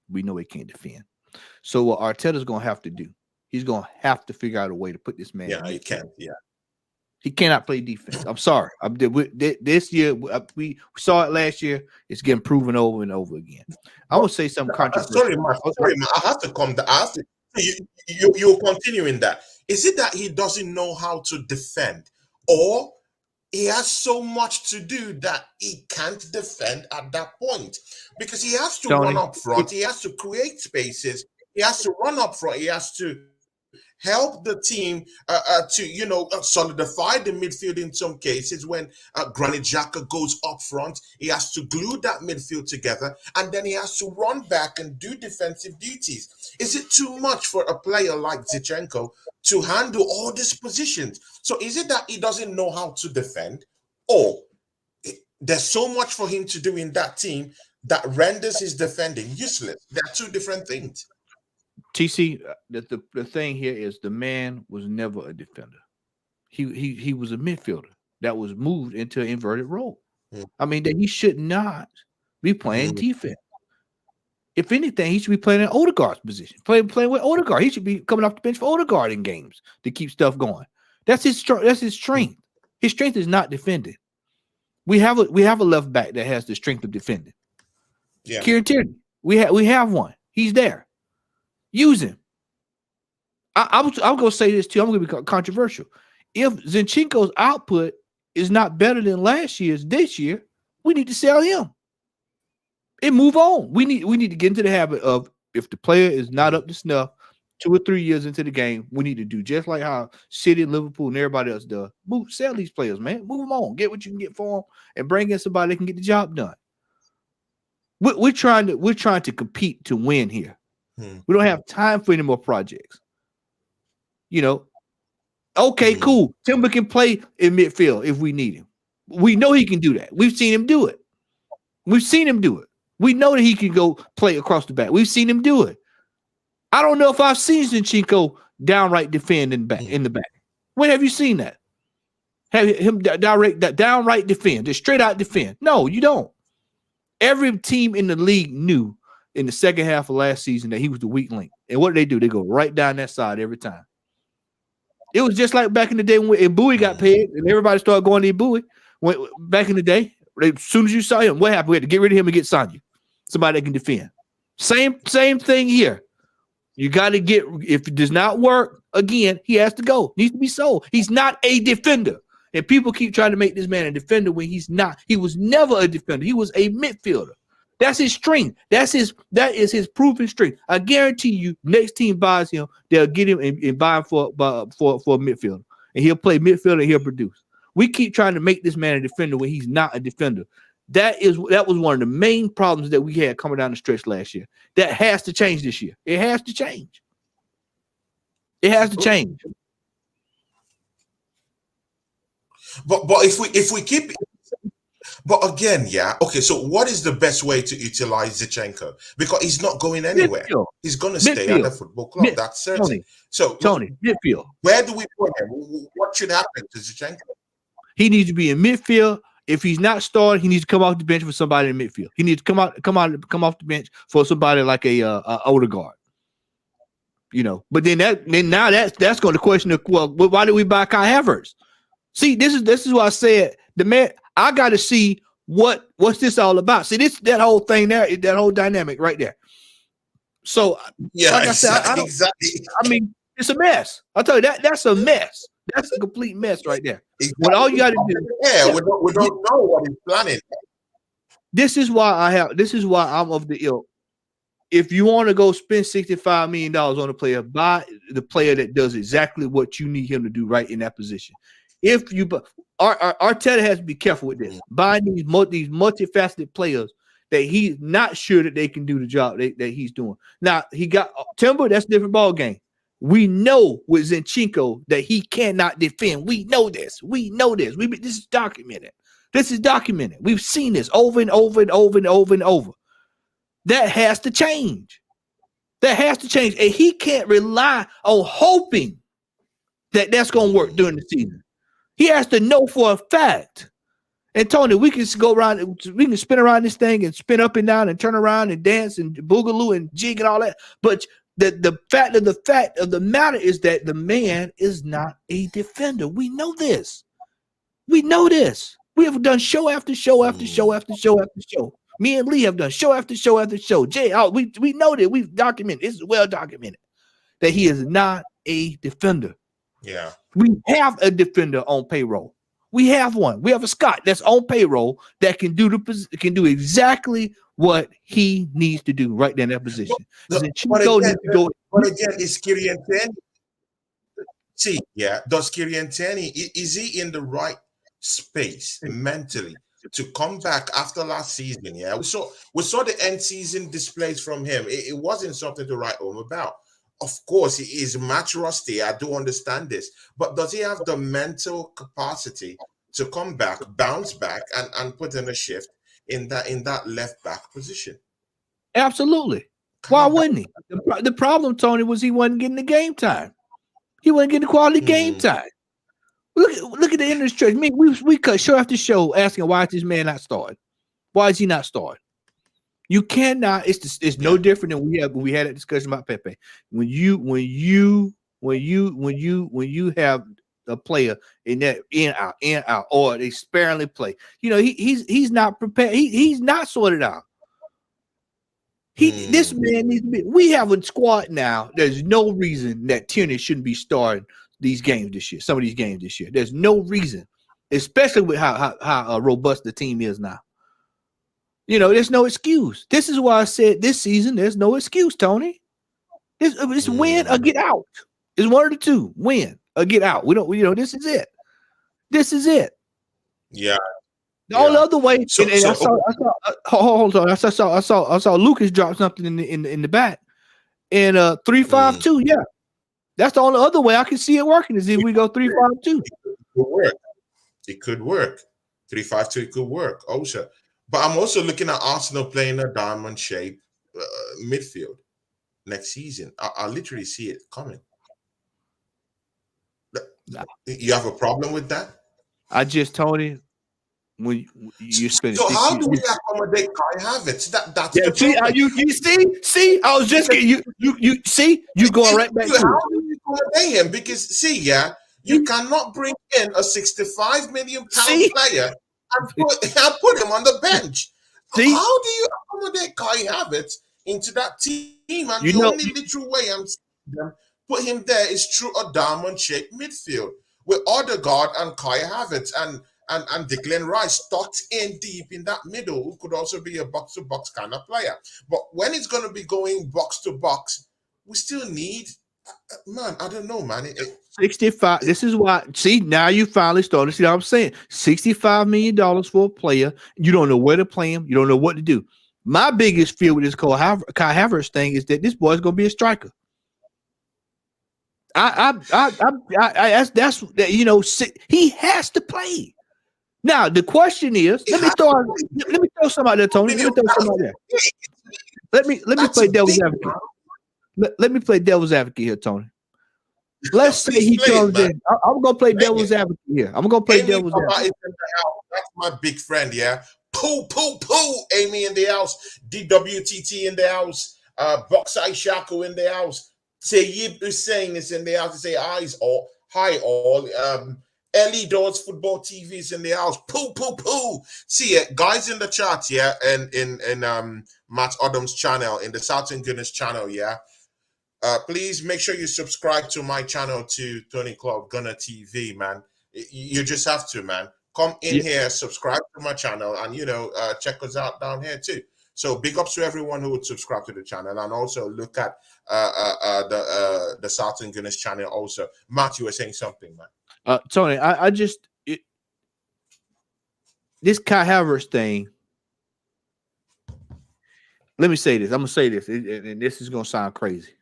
We know he can't defend. So what Arteta's gonna have to do, he's gonna have to figure out a way to put this man. Yeah, he can. Yeah. He cannot play defense. I'm sorry. This year, we saw it last year. It's getting proven over and over again. I would say something controversial. Sorry, man. I have to come. You're continuing that. Is it that he doesn't know how to defend, or he has so much to do that he can't defend at that point? Because he has to run up front. He has to create spaces. He has to run up front. He has to help the team to solidify the midfield in some cases. When Granit Xhaka goes up front, he has to glue that midfield together, and then he has to run back and do defensive duties. Is it too much for a player like Zinchenko to handle all these positions? So is it that he doesn't know how to defend, or there's so much for him to do in that team that renders his defending useless? They're two different things. TC, the thing here is the man was never a defender. He was a midfielder that was moved into an inverted role. I mean, that he should not be playing defense. If anything, he should be playing in Odegaard's position, playing with Odegaard. He should be coming off the bench for Odegaard in games to keep stuff going. That's his strength. His strength is not defending. We have a left back that has the strength of defending. Yeah, Kieran Tierney. We have one. He's there. Use him. I'm going to say this too. I'm going to be controversial. If Zinchenko's output is not better than last year's this year, we need to sell him and move on. We need to get into the habit of, if the player is not up to snuff 2 or 3 years into the game, we need to do just like how City, Liverpool, and everybody else does. Sell these players, man. Move them on. Get what you can get for them, and bring in somebody that can get the job done. We're trying to compete to win here. We don't have time for any more projects. Okay, cool. Timber can play in midfield if we need him. We know he can do that. We've seen him do it. We know that he can go play across the back. We've seen him do it. I don't know if I've seen Zinchenko downright defend in the back. When have you seen that? Have him downright defend, just straight out defend? No, you don't. Every team in the league knew in the second half of last season that he was the weak link. And what do? They go right down that side every time. It was just like back in the day when Bowie got paid and everybody started going to Bowie. Back in the day, as soon as you saw him, what happened? We had to get rid of him and get Sanya, somebody that can defend. Same thing here. You got to get, if it does not work, again, he has to go. Needs to be sold. He's not a defender. And people keep trying to make this man a defender when he's not. He was never a defender. He was a midfielder. That's his strength. That is his proven strength. I guarantee you, next team buys him, they'll get him and buy him for a midfielder, and he'll play midfielder and he'll produce. We keep trying to make this man a defender when he's not a defender. That was one of the main problems that we had coming down the stretch last year. That has to change this year. It has to change. But if we keep. But again, yeah, okay, so what is the best way to utilize Zinchenko? Because he's not going anywhere. Midfield. He's going to stay at the football club. That's certain. Tony, midfield. Where do we put him? What should happen to Zinchenko? He needs to be in midfield. If he's not starting, he needs to come off the bench for somebody in midfield. He needs to come off the bench for somebody like a Odegaard. But then now that's going to question why did we buy Kai Havertz? See, this is why I said the man. I got to see what's this all about. See, that whole thing there, that whole dynamic right there. So, yeah, like I said, exactly. I mean, it's a mess. I'll tell you that's a mess. That's a complete mess right there. Exactly. What all you got to do? Yeah, we don't know what he's planning. This is why I'm of the ilk. If you want to go spend $65 million on a player, buy the player that does exactly what you need him to do right in that position. If you Arteta has to be careful with this, buying these multifaceted players that he's not sure that they can do the job that he's doing. Now he got Timber. That's a different ball game. We know with Zinchenko that he cannot defend. We know this. This is documented. We've seen this over and over and over and over and over. That has to change. And he can't rely on hoping that that's going to work during the season. He has to know for a fact. And Tony, we can go around, we can spin around this thing and spin up and down and turn around and dance and boogaloo and jig and all that. But the fact of the matter is that the man is not a defender. We know this. We know this. We have done show after show after show after show after show. Me and Lee have done show after show after show. Jay, we know that. We've documented. It's well documented that he is not a defender. Yeah. We have a defender on payroll. We have one. We have a Scott that's on payroll that can do exactly what he needs to do right there in that position. But again, is Jurrien Timber? See, does Jurrien Timber, is he in the right space mentally to come back after last season? Yeah, we saw the end season displays from him. It wasn't something to write home about. Of course, he is match rusty. I do understand this, but does he have the mental capacity to come back, bounce back, and put in a shift in that left back position? Absolutely. Why wouldn't he? The problem, Tony, was he wasn't getting the game time. He wasn't getting the quality game time. Look at the industry. I mean, we cut show after show asking why is this man not starting? Why is he not starting? You cannot. It's no different than we had a discussion about Pepe. When you have a player in that in out, or they sparingly play, he's not prepared. He's not sorted out. This man needs to be. We have a squad now. There's no reason that Tierney shouldn't be starting these games this year. Some of these games this year. There's no reason, especially with how robust the team is now. There's no excuse. This is why I said this season there's no excuse, Tony. It's win or get out. It's one of the two. Win or get out. This is it. This is it. Yeah. The only other way. I saw Lucas drop something in the back. And 3-5-2. Yeah. That's the only other way I can see it working is if we go 3-5-2. It could work. 3-5-2. It could work. Also. But I'm also looking at Arsenal playing a diamond shape midfield next season. I literally see it coming. You have a problem with that? I just told him when you spend. So how do we accommodate Kai Havertz? That's the problem. You see, I was just getting you see, you going right back to how do you accommodate him? Because you cannot bring in a 65 million pound player and put him on the bench. See? How do you accommodate Kai Havertz into that team? And the only literal way I'm seeing them put him there is through a diamond-shaped midfield with Odegaard and Kai Havertz and Declan Rice tucked in deep in that middle, who could also be a box-to-box kind of player. But when it's going to be going box-to-box, we still need... Man, I don't know, man. 65. This is why. See, now you finally started. See what I'm saying? $65 million for a player. You don't know where to play him. You don't know what to do. My biggest fear with this Kai Havertz thing is that this boy's going to be a striker. That's he has to play. Now the question is, let me throw somebody there, Tony. Let me throw somebody there. Let me play devil's advocate. Let me play devil's advocate here, Tony. Let's say he comes in. I'm gonna play devil's advocate here. I'm gonna play devil's advocate. That's my big friend, yeah. Poo. Amy in the house. DWTT in the house. Boxai Shaku in the house. Tayyip Hussein is in the house. Say hi all. Ellie Dawes Football TV is in the house. Poo. See it, guys in the chat, yeah, and in Matt Adams' channel, in the Southern Goodness channel, yeah. Please make sure you subscribe to my channel, to Tony Claude Gooner TV, man. You just have to, man. Come in here, subscribe to my channel, and check us out down here too. So big ups to everyone who would subscribe to the channel, and also look at the Southern Goodness channel also. Matt, you were saying something, man. Tony, this Kai Havertz thing. Let me say this. I'm gonna say this, and this is gonna sound crazy.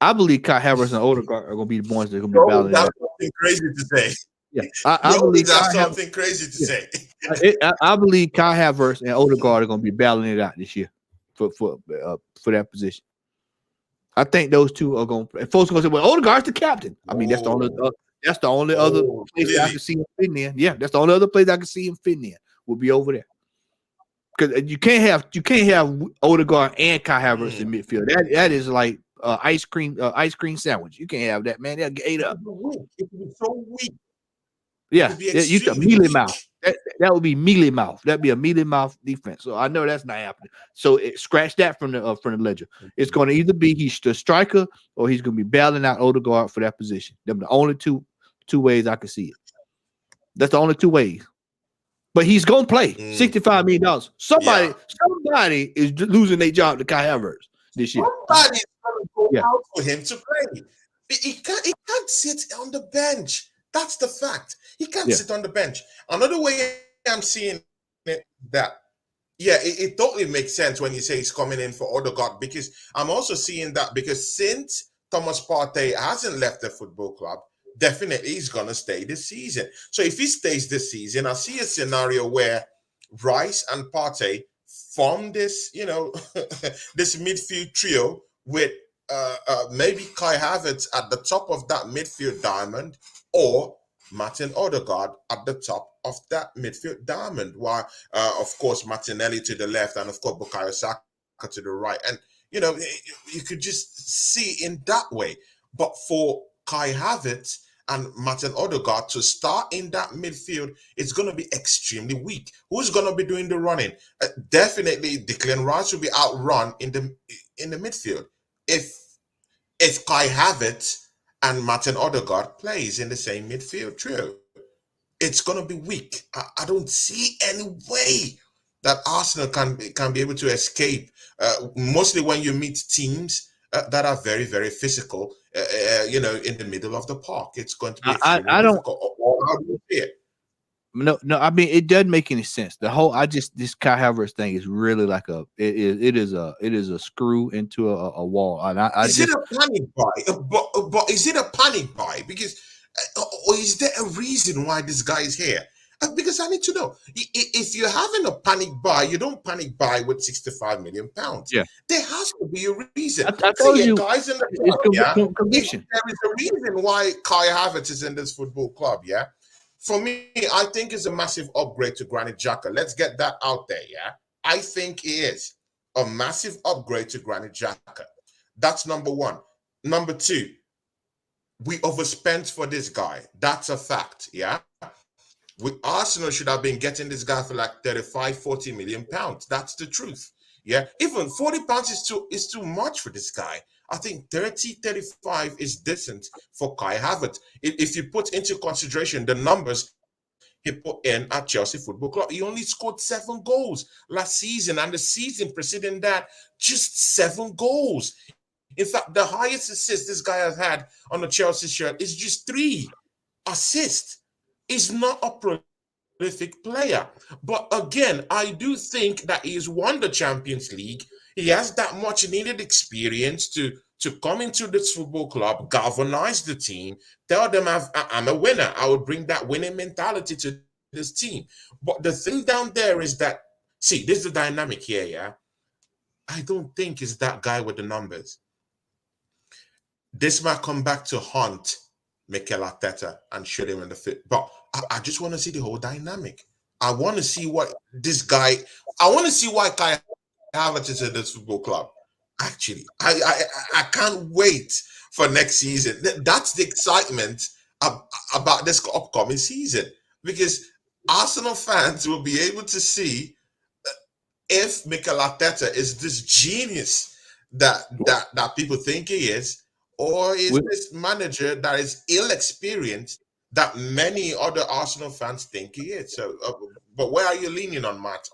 I believe Kai Havertz and Odegaard are gonna be the ones that are gonna be battling. That's something crazy to say. Yeah, I believe that's something crazy to say. I believe Kai Havertz and Odegaard are gonna be battling it out this year for that position. I think those two are going. And folks are going to say, "Well, Odegaard's the captain." I mean, that's the only other place I can see him fitting in. Yeah, that's the only other place I can see him fitting in. Will be over there, because you can't have Odegaard and Kai Havertz in midfield. That is like ice cream sandwich. You can't have that, man. They'll get ate up. It would be so weak. Yeah, It'd be you could extremely mealy weak. mouth. That would be mealy mouth. That'd be a mealy mouth defense. So I know that's not happening. So scratch that from the ledger. It's going to either be he's the striker or he's going to be bailing out Odegaard for that position. Them the only two ways I can see it. That's the only two ways. But he's going to play $65 million. Somebody is losing their job to Kai Havertz this year. Somebody's going to go out for him to play. He can't sit on the bench. That's the fact. He can't sit on the bench. Another way I'm seeing it, that, it totally makes sense when you say he's coming in for Odegaard, because I'm also seeing that because since Thomas Partey hasn't left the football club, definitely he's going to stay this season. So if he stays this season, I see a scenario where Rice and Partey form this, this midfield trio with maybe Kai Havertz at the top of that midfield diamond, or Martin Odegaard at the top of that midfield diamond, while of course Martinelli to the left and of course Bukayo Saka to the right. And you could just see in that way. But for Kai Havertz and Martin Odegaard to start in that midfield, it's going to be extremely weak. Who's going to be doing the running? Definitely Declan Rice will be outrun in the midfield. If Kai Havertz and Martin Odegaard plays in the same midfield trio, it's going to be weak. I don't see any way that Arsenal can be able to escape. Mostly when you meet teams that are very, very physical, in the middle of the park. It's going to be extremely difficult. How do you see it? No. I mean, it doesn't make any sense. The whole this Kai Havertz thing is really like it is a screw into a wall. And is it a panic buy? But is it a panic buy? Because or is there a reason why this guy is here? Because I need to know. If you're having a panic buy, you don't panic buy with £65 million. Yeah, there has to be a reason. I told you, guys in the club, there is a reason why Kai Havertz is in this football club. Yeah, for me, I think it's a massive upgrade to Granit Xhaka. Let's get that out there. Yeah, I think it is a massive upgrade to Granit Xhaka. That's number one. Number two, we overspent for this guy. That's a fact. Yeah. Arsenal should have been getting this guy for like 35, 40 million pounds. That's the truth. Yeah. Even 40 pounds is too much for this guy. I think 30, 35 is decent for Kai Havertz. If you put into consideration the numbers he put in at Chelsea Football Club, he only scored 7 goals last season, and the season preceding that, just 7 goals. In fact, the highest assist this guy has had on the Chelsea shirt is just 3 assists. He's not a prolific player. But again, I do think that he's won the Champions League. He has that much needed experience to come into this football club, galvanize the team, tell them I'm a winner. I would bring that winning mentality to this team. But the thing down there is that, see, this is the dynamic here, yeah? I don't think it's that guy with the numbers. This might come back to haunt Mikel Arteta and shoot him in the fit. But I just want to see the whole dynamic. I want to see what this guy, I want to see why Kai Havertz is in this football club. Actually, I can't wait for next season. That's the excitement about this upcoming season, because Arsenal fans will be able to see if Mikel Arteta is this genius that people think he is, or is this manager that is ill-experienced that many other Arsenal fans think he is. So, but where are you leaning on, Matt?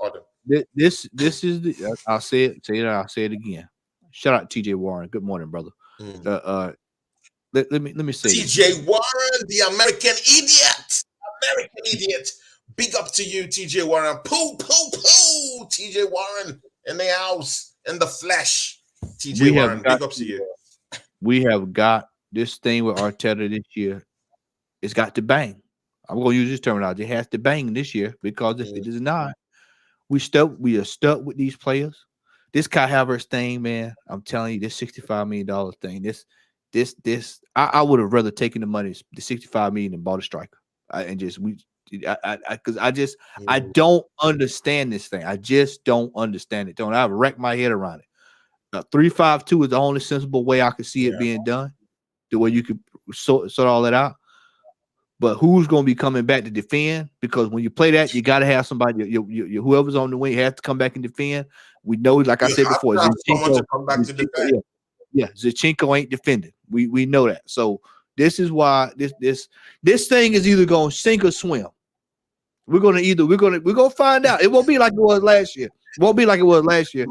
This is the. I'll say it. I'll say it again. Shout out TJ Warren. Good morning, brother. Let me say TJ Warren, the American idiot. Big up to you, TJ Warren. Poo, TJ Warren in the house, in the flesh. TJ Warren, big up to you. We have got this thing with Arteta this year. It's got to bang. I'm going to use this terminology. It has to bang this year, because if it is not, we are stuck with these players. This Kai Havertz thing, man, I'm telling you, this $65 million thing, I would have rather taken the money, the $65 million, and bought a striker. I don't understand this thing. I just don't understand it. I've wrecked my head around it. 3-5-2 is the only sensible way I could see it being done, the way you could sort all that out. But who's going to be coming back to defend? Because when you play that, you got to have somebody. Whoever's on the wing has to come back and defend. We know, like I said before, someone to come back to defend. Yeah, Zinchenko ain't defending. We know that. So this is why this thing is either going to sink or swim. We're gonna find out. It won't be like it was last year. It won't be like it was last year.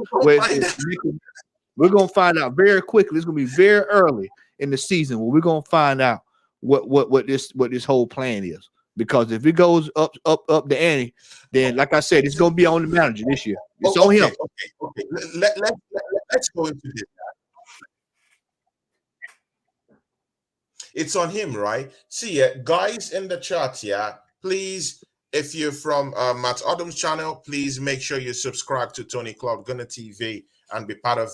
We're gonna find out very quickly. It's gonna be very early in the season where we're gonna find out what this whole plan is. Because if it goes up the ante, then like I said, it's gonna be on the manager this year. It's on him. Okay. Let's go into this. It's on him, right? See, guys in the chat, please, if you're from Matt Adams' channel, please make sure you subscribe to Tony Claude Gooner TV and be part of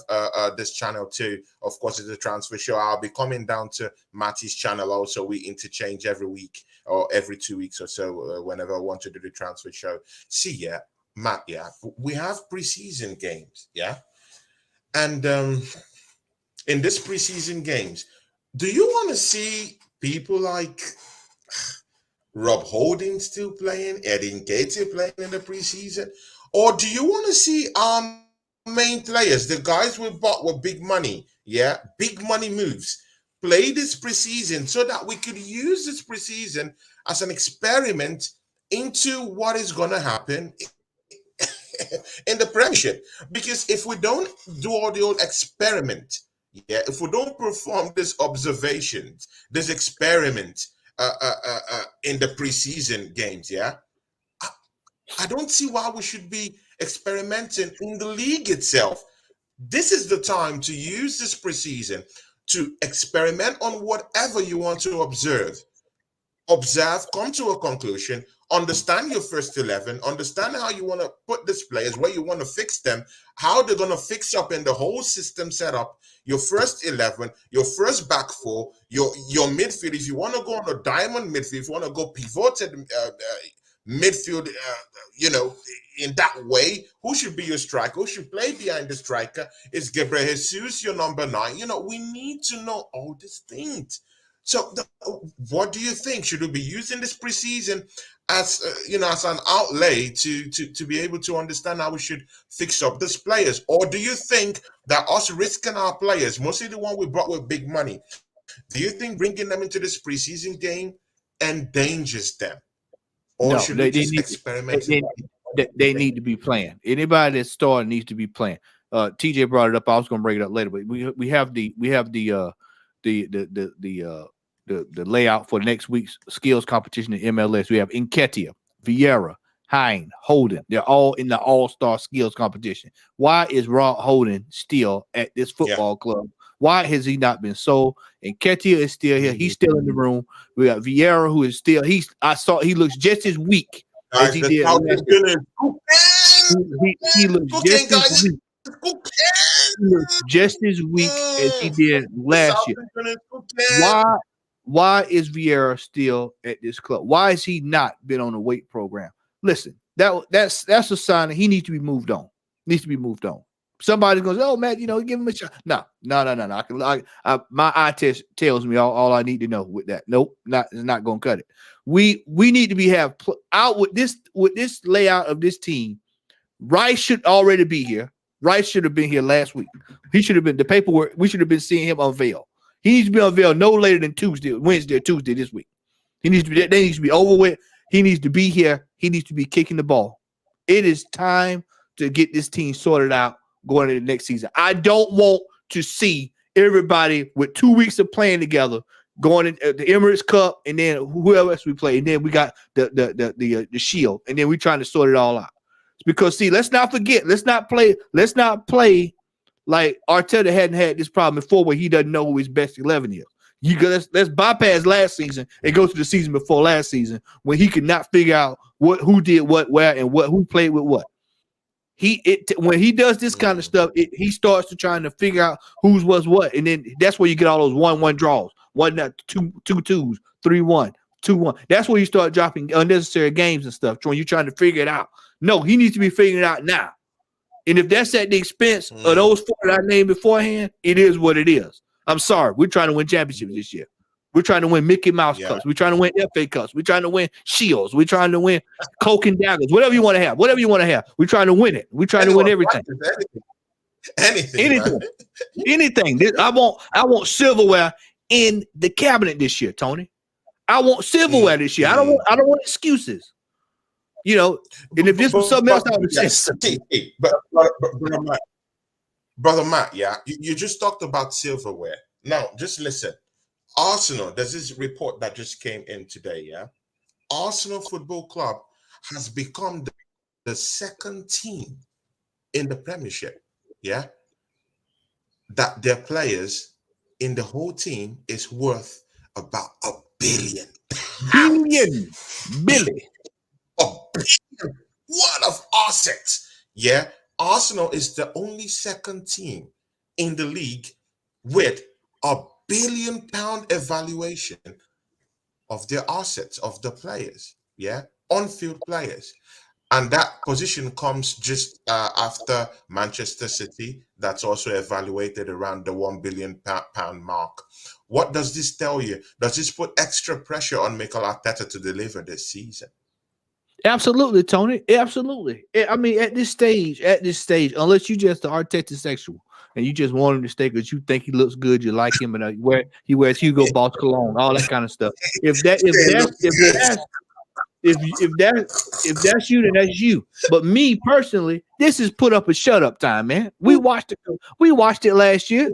this channel too. Of course, it's a transfer show. I'll be coming down to Matty's channel also. We interchange every week or every 2 weeks or so whenever I want to do the transfer show. See, Matt, we have preseason games, and in this preseason games, do you want to see people like Rob Holding still playing, Eddie Nketiah playing in the preseason? Or do you want to see our main players, the guys we bought with big money, big money moves, play this preseason so that we could use this preseason as an experiment into what is going to happen in the Premiership? Because if we don't do all the old experiment, if we don't perform this observations, this experiment in the preseason games, I don't see why we should be experimenting in the league itself. This is the time to use this preseason to experiment on whatever you want to observe, come to a conclusion, understand your first 11, understand how you want to put these players, where you want to fix them, how they're going to fix up in the whole system setup, your first 11, your first back four, your midfield. If you want to go on a diamond midfield, if you want to go pivoted midfield, in that way, who should be your striker? Who should play behind the striker? Is Gabriel Jesus your number 9? We need to know all these things. So, what do you think? Should we be using this preseason as as an outlay to be able to understand how we should fix up these players? Or do you think that us risking our players, mostly the one we brought with big money, do you think bringing them into this preseason game endangers them? Or no, should we just experiment? They need to be playing. Anybody that's starting needs to be playing. TJ brought it up. I was going to bring it up later, but we have the layout for next week's skills competition in MLS. We have Nketiah, Vieira, Hine, Holden. They're all in the all-star skills competition. Why is Rob Holden still at this football club? Why has he not been sold? Nketiah is still here. He's still in the room. We got Vieira, who is still. He looks just as weak as he did. He looks just as weak. He looks just as weak as he did last year. Why is Vieira still at this club? Why has he not been on a weight program? Listen, that's a sign that he needs to be moved on. Somebody goes, oh man, give him a shot. No. My eye test tells me all I need to know with that. Nope, it's not gonna cut it. We need to out with this layout of this team. Rice should already be here. Rice should have been here last week. He should have been the paperwork. We should have been seeing him unveiled. He needs to be unveiled no later than Wednesday or Tuesday this week. He needs to be. They needs to be over with. He needs to be here. He needs to be kicking the ball. It is time to get this team sorted out going into the next season. I don't want to see everybody with 2 weeks of playing together going into the Emirates Cup and then whoever else we play, and then we got the Shield, and then we're trying to sort it all out. Because see, let's not forget, let's not play like Arteta hadn't had this problem before, where he doesn't know who his best 11 is. Let's bypass last season and go to the season before last season when he could not figure out who did what, where, and who played with what. When he does this kind of stuff, he starts to trying to figure out who's was what, and then that's where you get all those 1-1 draws, 2-2s, 3-1, 2-1. That's where you start dropping unnecessary games and stuff when you're trying to figure it out. No, he needs to be figuring it out now. And if that's at the expense of those four that I named beforehand, it is what it is. I'm sorry. We're trying to win championships this year. We're trying to win Mickey Mouse Cups. We're trying to win FA Cups. We're trying to win Shields. We're trying to win Coke and Daggers. Whatever you want to have. Whatever you want to have. We're trying to win it. We're trying to win everything. Anything. Anything. I want silverware in the cabinet this year, Tony. I want silverware this year. I don't want excuses. You know, and if this was something else, I would say. Brother Matt, you just talked about silverware. Now, just listen. Arsenal, there's this report that just came in today, Arsenal Football Club has become the second team in the Premiership, that their players in the whole team is worth about £1 billion. Billion. £1 billion. What of assets? Arsenal is the only second team in the league with £1 billion evaluation of their assets, of the players, on-field players. And that position comes just after Manchester City, that's also evaluated around the £1 billion mark. What does this tell you? Does this put extra pressure on Mikel Arteta to deliver this season? Absolutely, Tony. Absolutely. I mean, at this stage, unless you just the Arteta sexual and you just want him to stay because you think he looks good, you like him, and he wears Hugo Boss cologne, all that kind of stuff. If that's you, then that's you. But me personally, this is put up a shut up time, man. We watched it last year.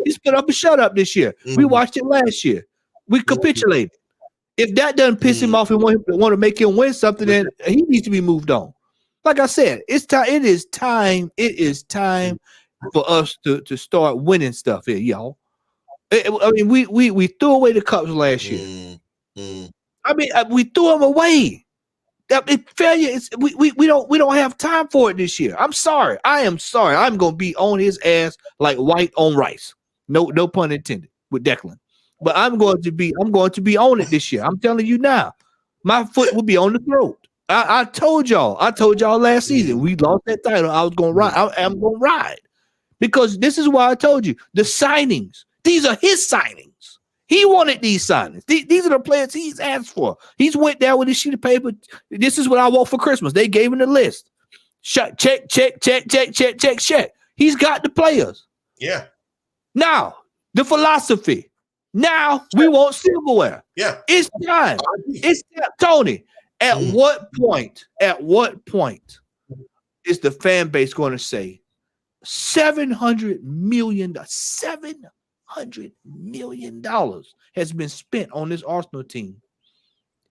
He's put up a shut up this year. We watched it last year. We capitulated. If that doesn't piss him off and want to make him win something, then he needs to be moved on. Like I said, it's time. It is time. It is time for us to start winning stuff here, y'all. I mean, we threw away the cups last year. I mean, we threw them away. Failure is we don't have time for it this year. I'm sorry. I am sorry. I'm gonna be on his ass like white on rice. No pun intended with Declan. But I'm going to be on it this year. I'm telling you now. My foot will be on the throat. I told y'all last season we lost that title. I was gonna ride. I'm gonna ride. Because this is why I told you the signings, these are his signings. He wanted these signings. These are the players he's asked for. He's went down with a sheet of paper. This is what I want for Christmas. They gave him the list. Check. He's got the players. Yeah. Now, the philosophy. Now we want silverware. Yeah. It's time. It's time. Tony, at what point is the fan base going to say $700 million has been spent on this Arsenal team?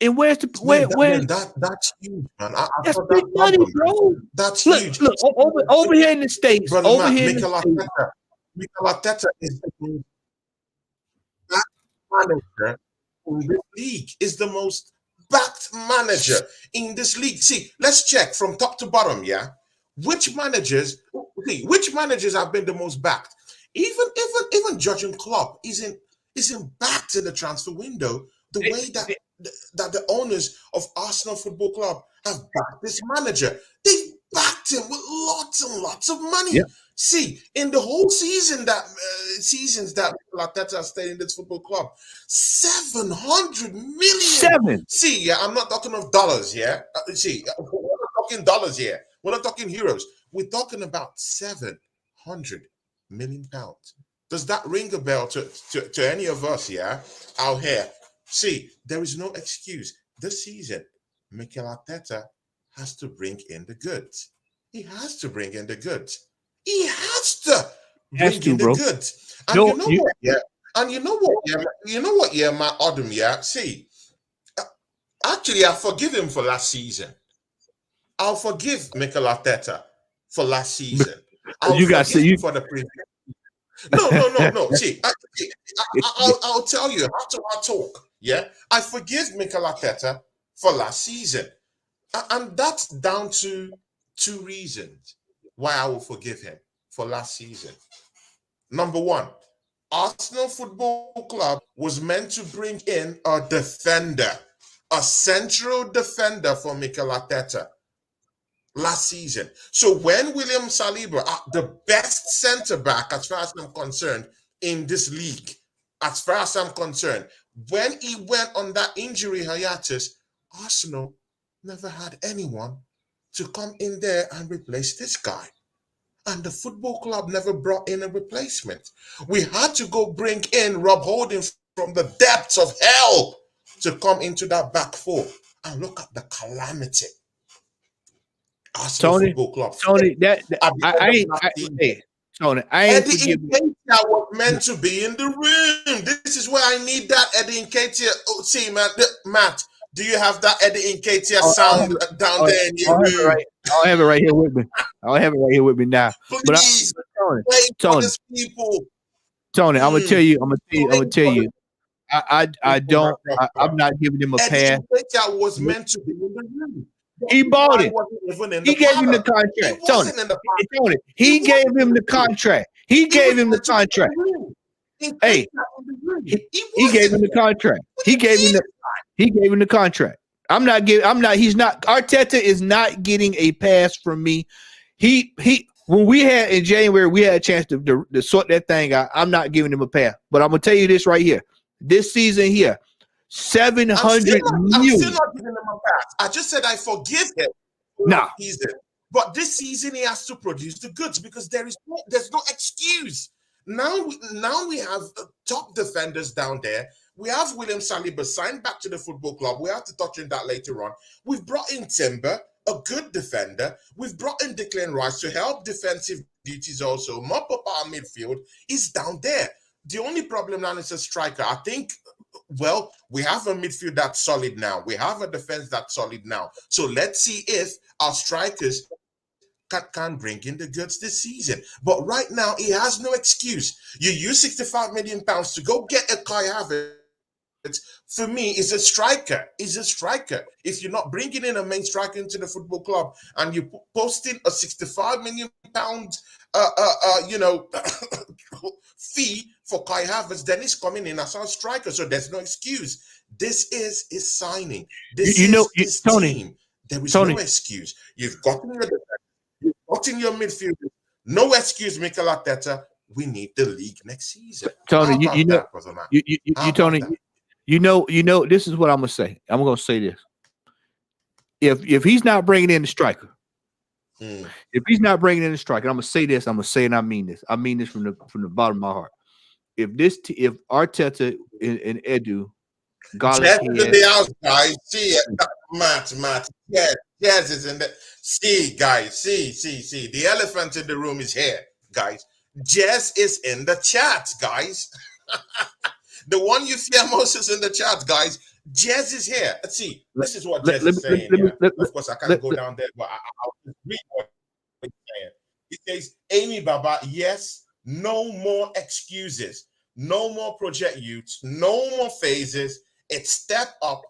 And where's that's huge, man. That's big money, bro. That's huge. Look, over here in the States, Mikel Arteta is the manager in this league, is the most backed manager in this league. See, let's check from top to bottom, which managers have been the most backed? Even Jurrien Klopp isn't backed in the transfer window the way that the owners of Arsenal Football Club have backed this manager. They've backed him with lots and lots of money. Yeah. See, in the whole seasons that Arteta has stayed in this football club, 700 million. See, I'm not talking of dollars, see, we're not talking dollars here. We're not talking euros. We're talking about 700 million pounds. Does that ring a bell to any of us, out here? See, there is no excuse. This season, Mikel Arteta has to bring in the goods. He has to bring in the goods. He has to bring in the goods. And you know what? And you know what? Matt Odom, See, actually, I forgive him for last season. I'll forgive Mikel Arteta for last season. You guys see you for the previous. No. See, I'll tell you after I talk. I forgive Mikel Arteta for last season, and that's down to two reasons why I will forgive him for last season. Number one, Arsenal Football Club was meant to bring in a defender, a central defender for Mikel Arteta last season. So when William Saliba, the best centre back as far as I'm concerned in this league, as far as I'm concerned, when he went on that injury hiatus, Arsenal never had anyone to come in there and replace this guy. And the football club never brought in a replacement. We had to go bring in Rob Holding from the depths of hell to come into that back four. And look at the calamity. Arsenal Football Club. Tony, Tony, I ain't Eddie Nketiah was meant to be in the room. This is where I need that Eddie Nketiah. Oh, see, man, Matt, do you have that Eddie Nketiah sound down there in your room? I'll have it right here with me. I'll have it right here with me now. Please, Tony, people. Tony, I'm gonna tell you. I'm not giving him a pass. Eddie Nketiah was meant to be in the room. He bought it. He gave him the contract. Tony, he gave him the contract. He gave him the contract. Hey, he gave him the contract. He gave him the contract. He's not. Arteta is not getting a pass from me. When we had in January, we had a chance to sort that thing out. I'm not giving him a pass. But I'm gonna tell you this right here. This season here, 700 million. I'm still not giving him a pass. I just said I forgive him. Nah. But this season he has to produce the goods because there's no excuse. Now we have top defenders down there. We have William Saliba signed back to the football club. We have to touch on that later on. We've brought in Timber, a good defender. We've brought in Declan Rice to help defensive duties also. Mop up our midfield is down there. The only problem now is a striker. I think, well, we have a midfield that's solid now. We have a defense that's solid now. So let's see if our strikers can bring in the goods this season. But right now, he has no excuse. You use £65 million to go get a Kai Havertz. For me, is a striker. Is a striker. If you're not bringing in a main striker into the football club and you're posting a £65 million fee for Kai Havertz, then he's coming in as our striker. So there's no excuse. This is his signing. This is his team. There is no excuse. You've gotten your defense. You've gotten your midfield. No excuse, Mikel Arteta. We need the league next season. Tony, this is what I'm gonna say. I'm gonna say this. If he's not bringing in the striker, if he's not bringing in the striker, I'm gonna say this. I'm gonna say, and I mean this. I mean this from the bottom of my heart. If Arteta and Edu got the house, guys, see it, Matt, yes, is in the see, guys, see. The elephant in the room is here, guys. Jess is in the chat, guys. The one you fear most is in the chat, guys. Jez is here. Let's see. This is what Jez is saying. Of course, I can't go down there, but I'll just read what he's saying. He says, Amy Baba, yes, no more excuses. No more project youths. No more phases. It's step up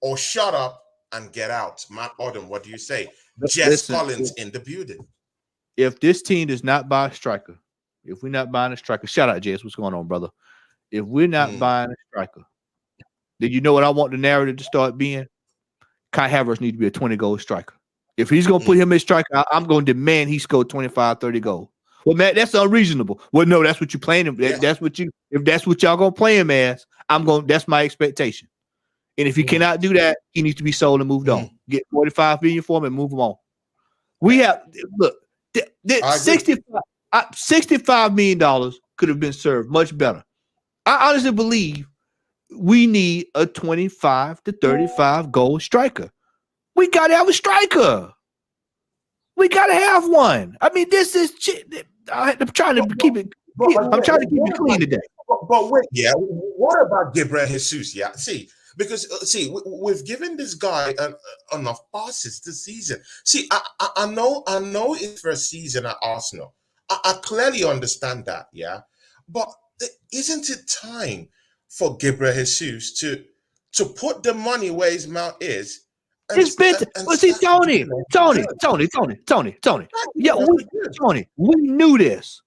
or shut up and get out. Matt Odom, what do you say? Jess Collins in the building. If this team does not buy a striker, if we're not buying a striker, shout out, Jess. What's going on, brother? If we're not buying a striker, then you know what I want the narrative to start being? Kai Havertz needs to be a 20-goal striker. If he's going to put him in striker, I'm going to demand he score 25, 30 goals. Well, man, that's unreasonable. Well, no, that's what you're playing him. If that's what y'all going to play him as, that's my expectation. And if he cannot do that, he needs to be sold and moved on. Get 45 million for him and move him on. We have $65 million could have been served much better. I honestly believe we need a 25 to 35 goal striker. We got to have a striker. We got to have one. I mean, this is. I'm trying to keep it. I'm trying to keep it clean today. But wait, what about Gabriel Jesus? Yeah, because we've given this guy enough passes this season. See, I know it's first season at Arsenal. I clearly understand that. Yeah, but isn't it time for Gabriel Jesus to put the money where his mouth is? It's been Tony. Yeah, we knew this.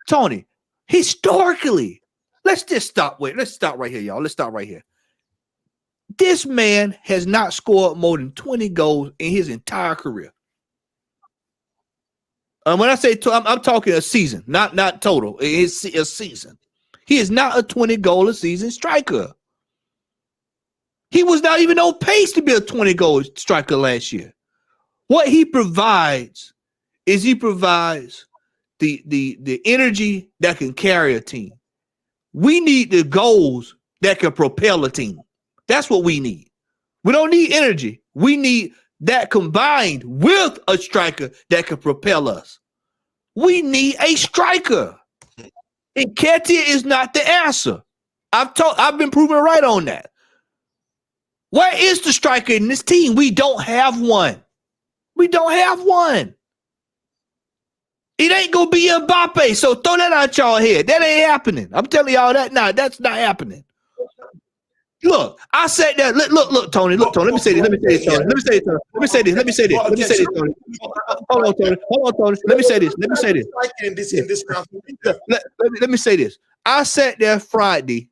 Tony, historically, let's stop right here, y'all. Let's stop right here. This man has not scored more than 20 goals in his entire career. When I say I'm talking a season, not total. It's a season. He is not a 20-goal-a-season striker. He was not even on pace to be a 20-goal striker last year. What he provides is he provides the energy that can carry a team. We need the goals that can propel a team. That's what we need. We don't need energy. We need that combined with a striker that can propel us. We need a striker. And Nketiah is not the answer. I've been proven right on that. Where is the striker in this team? We don't have one. We don't have one. It ain't gonna be Mbappe. So throw that out y'all head. That ain't happening. I'm telling y'all that now. That's not happening. Look, I said that. Look, Tony. Look, Tony. Let me say this, Tony. Let me say this. Hold on, Tony. Let me say this. Let me say this. I sat there Friday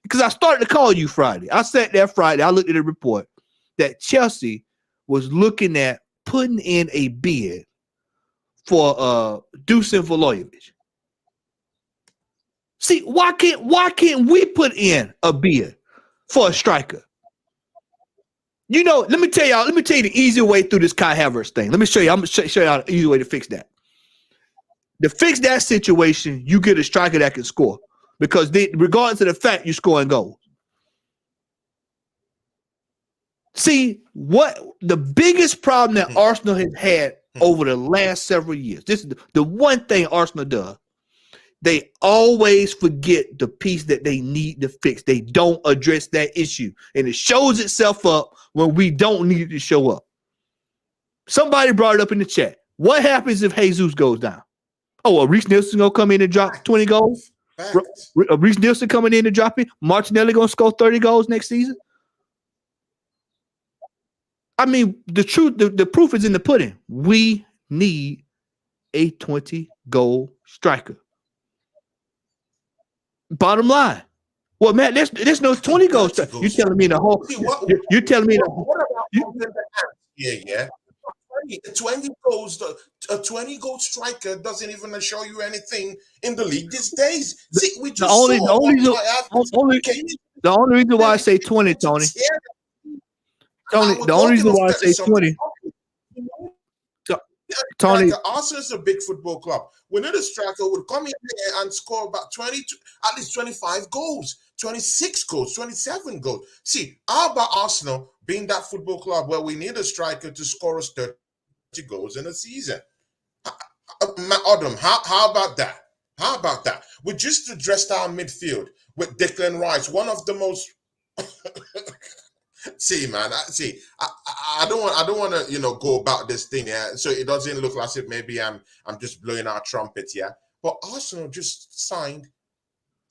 because I started to call you Friday. I sat there Friday. I looked at the report that Chelsea was looking at putting in a bid for Dusan Vlahovic. See, why can't we put in a bid for a striker? You know, let me tell you the easy way through this Kai Havertz thing. Let me show you. I'm gonna show you the easy way to fix that. To fix that situation, you get a striker that can score because regardless of the fact you're scoring goals. See, what the biggest problem that Arsenal has had over the last several years, this is the one thing Arsenal does. They always forget the piece that they need to fix. They don't address that issue. And it shows itself up when we don't need it to show up. Somebody brought it up in the chat. What happens if Jesus goes down? Oh, well, Reece Nelson going to come in and drop 20 goals? Reece Nelson coming in and dropping? Martinelli going to score 30 goals next season? I mean, the proof is in the pudding. We need a 20-goal striker. Bottom line. Well, man, there's no 20 goals. You're telling me the whole. You're telling me yeah. 20 goals. A 20-goal striker doesn't even show you anything in the league these days. See, we just the only reason why I say 20, Tony. The only reason why I say 20. Tony, Arsenal is a big football club. We need a striker who would come in here and score about 20, at least 25 goals, 26 goals, 27 goals. See, how about Arsenal being that football club where we need a striker to score us 30 goals in a season? Adam, how about that? How about that? We just addressed our midfield with Declan Rice, one of the most. See, man. I don't want to, go about this thing, yeah. So it doesn't look like it. Maybe I'm just blowing our trumpets, yeah. But Arsenal just signed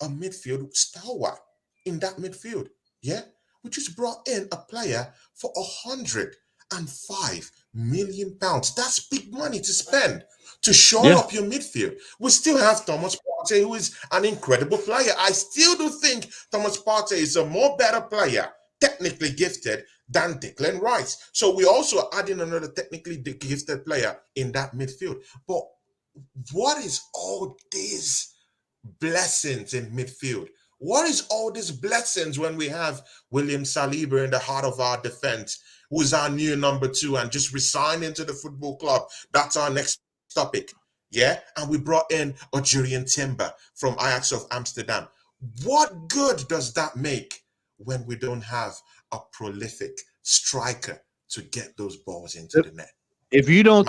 a midfield stalwart in that midfield, yeah. We just brought in a player for £105 million. That's big money to spend to shore up your midfield. We still have Thomas Partey, who is an incredible player. I still do think Thomas Partey is a more better player, technically gifted, than Declan Rice. So we also adding another technically gifted player in that midfield. But what is all these blessings in midfield? What is all these blessings when we have William Saliba in the heart of our defense, who is our new number 2 and just resigned into the football club? That's our next topic. Yeah. And we brought in a Jurrien Timber from Ajax of Amsterdam. What good does that make when we don't have a prolific striker to get those balls into the net? If you don't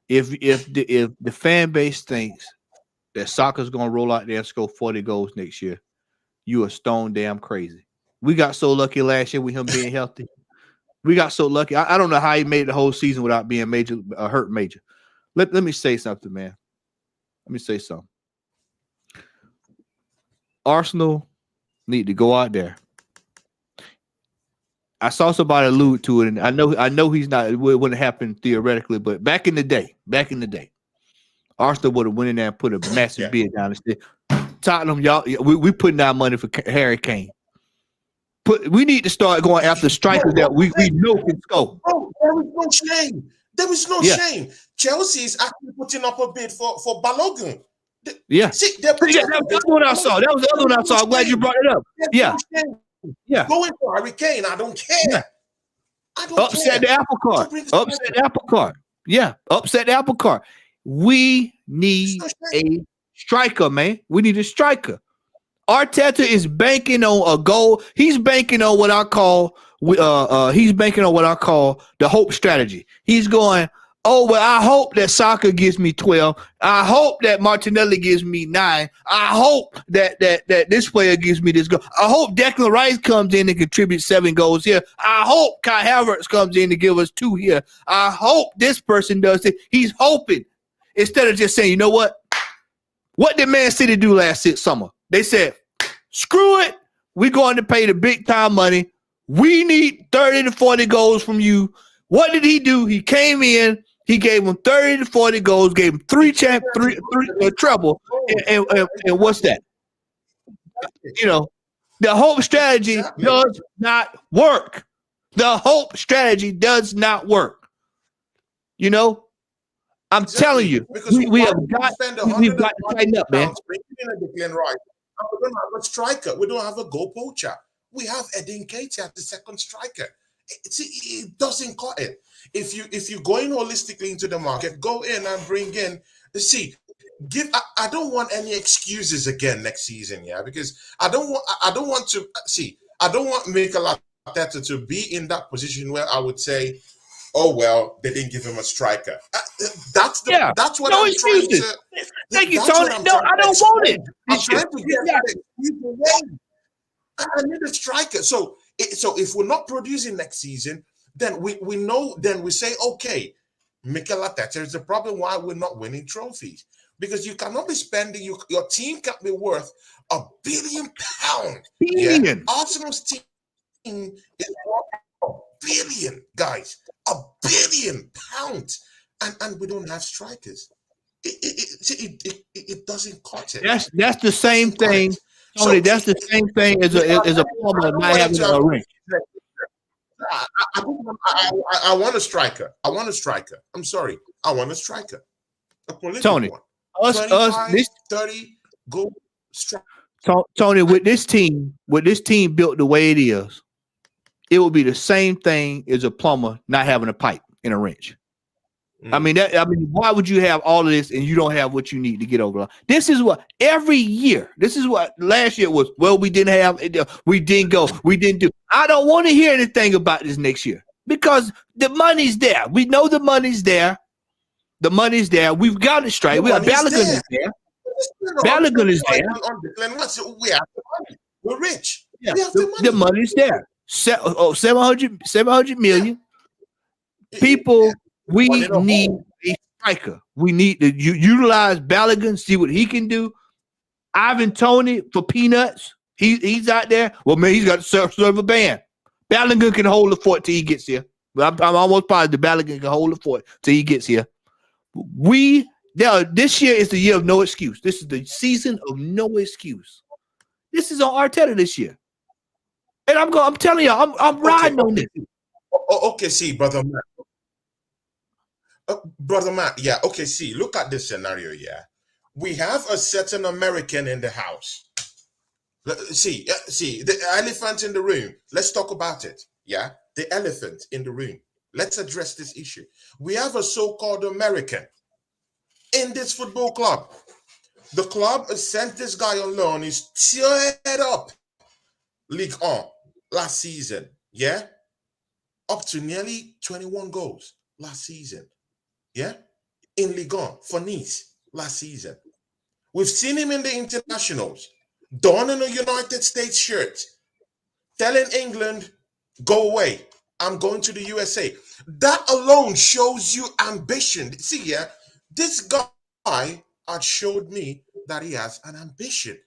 if the fan base thinks that soccer's gonna roll out there and score 40 goals next year, you are stone damn crazy. We got so lucky last year with him being healthy. We got so lucky. I don't know how he made the whole season without being hurt major. Let me say something, man. Let me say something. Arsenal need to go out there. I saw somebody allude to it, and I know he's not. It wouldn't happen theoretically, but back in the day, Arsenal would have went in there and put a massive bid down and said, Tottenham, y'all, we putting our money for Harry Kane. We need to start going after strikers that we know can score. Bro, there is no shame. There is no shame. Chelsea is actually putting up a bid for Balogun. Yeah. See, That was the other one I saw. That was the other one I saw. I'm glad you brought it up. Yeah. Yeah. Going for Harry Kane. I don't care. Yeah. I don't Upset care. the apple cart. Upset the apple cart. Yeah. Upset the apple cart. We need a striker, man. We need a striker. Arteta is banking on a goal. He's banking on what I call the hope strategy. He's going, oh, well, I hope that Saka gives me 12. I hope that Martinelli gives me 9. I hope that this player gives me this goal. I hope Declan Rice comes in and contributes 7 goals here. I hope Kai Havertz comes in to give us 2 here. I hope this person does it. He's hoping instead of just saying, you know what? What did Man City do last summer? They said, screw it. We're going to pay the big time money. We need 30 to 40 goals from you. What did he do? He came in. He gave him 30 to 40 goals, gave him three treble. And what's that? You know, the hope strategy does not work. The hope strategy does not work. You know? I'm telling you, we have got to tighten up, man. We don't have a striker. We don't have a goal poacher. We have Edin Keita as the second striker. It doesn't cut it. If you're going holistically into the market, go in and bring in. See, I don't want any excuses again next season, yeah, because I don't want Mikel Arteta to be in that position where I would say, oh well, they didn't give him a striker. That's what no I'm excuses. trying to. Thank you, Tony. No, I don't want it. I'm trying to get that excuse away. I need a striker. So if we're not producing next season, then we know. Then we say, okay, Mikel Arteta is the problem why we're not winning trophies, because you cannot be spending your team can't be worth £1 billion. Yeah? Arsenal's team is worth £1 billion, guys. £1 billion, and we don't have strikers. It doesn't cut it. That's the same thing, Tony. That's the same thing as a plumber not having a ring. I want a striker. I want a striker. I'm sorry. I want a striker. A political Tony, one. 30 goal striker. Tony, with this team built the way it is, it would be the same thing as a plumber not having a pipe and a wrench. I mean, why would you have all of this and you don't have what you need to get over? This is what every year. This is what last year was. Well, we didn't have. We didn't go. We didn't do. I don't want to hear anything about this next year because the money's there. We know the money's there. The money's there. We've got it straight. We got Balogun is there. Balogun is there. We have the money. We're rich. Yeah, the money's there. 700 million people. We need a striker. We need to utilize Balogun, see what he can do. Ivan Toney for peanuts. He's out there. Well, man, he's got to serve a ban. Balogun can hold the fort till he gets here. I'm almost positive Balogun can hold the fort till he gets here. This year is the year of no excuse. This is the season of no excuse. This is on Arteta this year. And I'm telling you, I'm riding on this. Okay, see, brother Matt. Brother Matt, yeah, okay, see, look at this scenario, yeah. We have a certain American in the house. See, the elephant in the room. Let's talk about it, yeah? The elephant in the room. Let's address this issue. We have a so-called American in this football club. The club has sent this guy on loan. He's teared up Ligue 1 last season, yeah? Up to nearly 21 goals last season. Yeah, in Ligue 1 for Nice last season. We've seen him in the internationals, donning a United States shirt, telling England, go away. I'm going to the USA. That alone shows you ambition. See, yeah, this guy had showed me that he has an ambition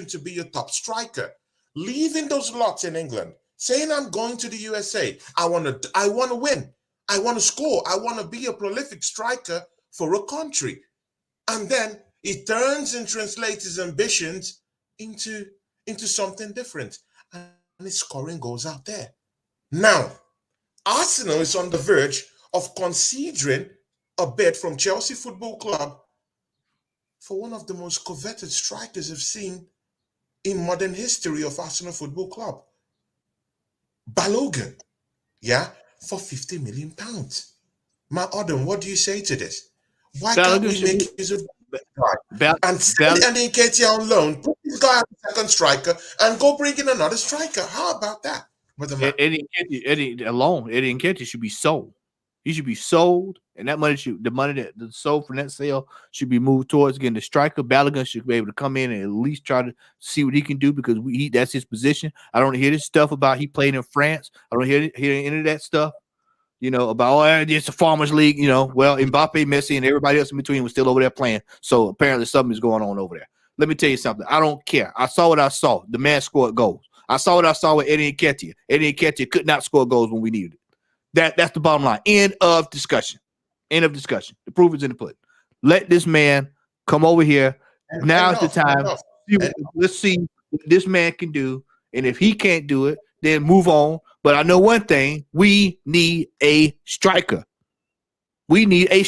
to be a top striker. Leaving those lots in England, saying I'm going to the USA. I want to win. I want to score. I want to be a prolific striker for a country. And then he turns and translates his ambitions into something different. And his scoring goes out there. Now, Arsenal is on the verge of considering a bid from Chelsea Football Club for one of the most coveted strikers I've seen in modern history of Arsenal Football Club. Balogun, for £50 million. My Odom, what do you say to this? Why can't we make use of this guy and send Nketiah on loan, put this guy as a second striker, and go bring in another striker? How about that? Eddie Nketiah should be sold. He should be sold, and that money the money that's sold from that sale should be moved towards getting the striker. Balogun should be able to come in and at least try to see what he can do because that's his position. I don't hear this stuff about he played in France. I don't hear any of that stuff. About it's a farmers league. Well, Mbappe, Messi, and everybody else in between was still over there playing. So apparently something is going on over there. Let me tell you something. I don't care. I saw what I saw. The man scored goals. I saw what I saw with Eddie Nketiah. Eddie Nketiah could not score goals when we needed it. That's the bottom line. End of discussion. The proof is in the pudding. Let this man come over here. Now's the time. Let's see what this man can do. And if he can't do it, then move on. But I know one thing. We need a striker. We need a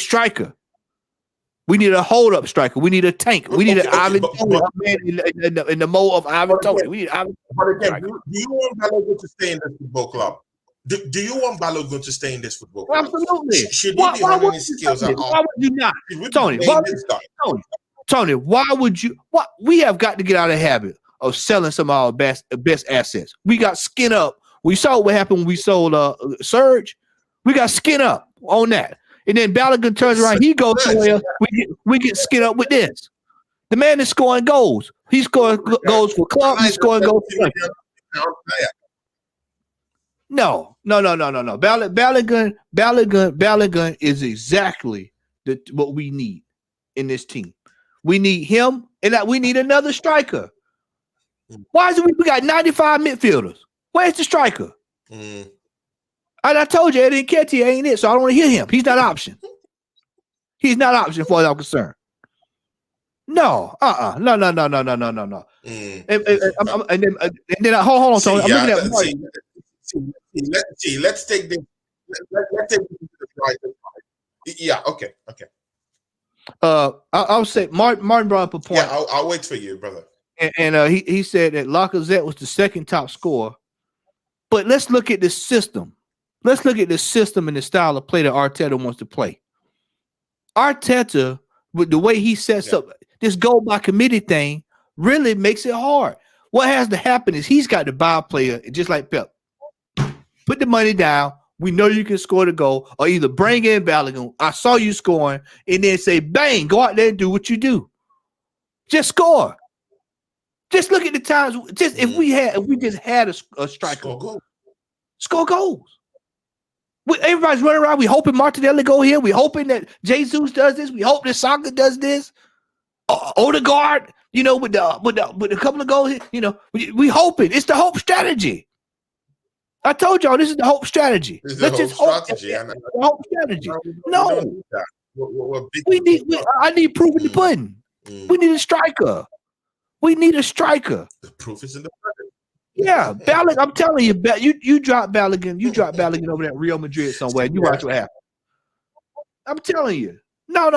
hold-up striker. We need a tank. We need an Ivan Toney in the mold of Ivan Toney. We need Ivan. But again, do you want Balogun to stay in this football club? Do you want Balogun to stay in this football club? Absolutely. Should he be running his skills out? Why would you not? Tony, why would you? What we have got to get out of the habit of selling some of our best assets. We got skin up. We saw what happened when we sold Serge. We got skin up on that. And then Balogun turns around. He goes somewhere. We get skin up with this. The man is scoring goals. He's scoring goals for club. He's scoring goals for club. No. Balogun is exactly what we need in this team. We need him, and we need another striker. Why is it we got 95 midfielders? Where's the striker? And I told you, Eddie Nketiah ain't it, so I don't want to hear him. He's not an option. He's not an option, as far as I'm concerned. No. And then hold on, Tony. I'm looking at Marty. Let's take this. Let's take this to the right. Yeah. Okay. I'll say Martin brought up a point. Yeah, I'll wait for you, brother. And he said that Lacazette was the second top scorer. But let's look at the system. Let's look at the system and the style of play that Arteta wants to play. Arteta, with the way he sets up this goal by committee thing, really makes it hard. What has to happen is he's got to buy a player, just like Pep. Put the money down. We know you can score the goal, or either bring in Balogun. I saw you scoring, and then say, bang, go out there and do what you do. Just score. Just look at the times. Just if we just had a striker, score goals. Everybody's running around. We hoping Martinelli go here. We hoping that Jesus does this. We hope that Saka does this. Odegaard, with a couple of goals, we hoping. It's the hope strategy. I told y'all this is the hope strategy. Let's just hope. The hope strategy. No, I need proof in the pudding. We need a striker. The proof is in the pudding. Yeah, Balogun. I'm telling you, you drop Balogun. You drop Balogun over there at Real Madrid somewhere. And you watch what happens. I'm telling you. No.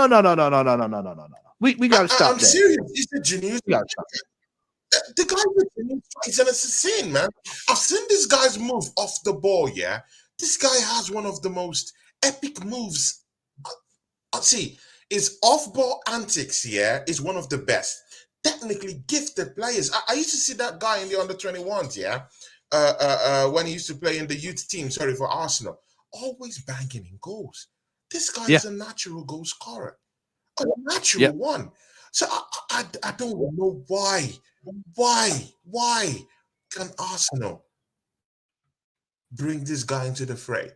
We got to stop I'm that. serious. He's a genius. The guy is an assassin, man. I've seen this guy's move off the ball, yeah? This guy has one of the most epic moves. See, his off-ball antics, is one of the best. Technically gifted players. I used to see that guy in the under-21s, when he used to play in the youth team, for Arsenal. Always banging in goals. This guy is a natural goal scorer. A natural one. So I don't know why can Arsenal bring this guy into the fray?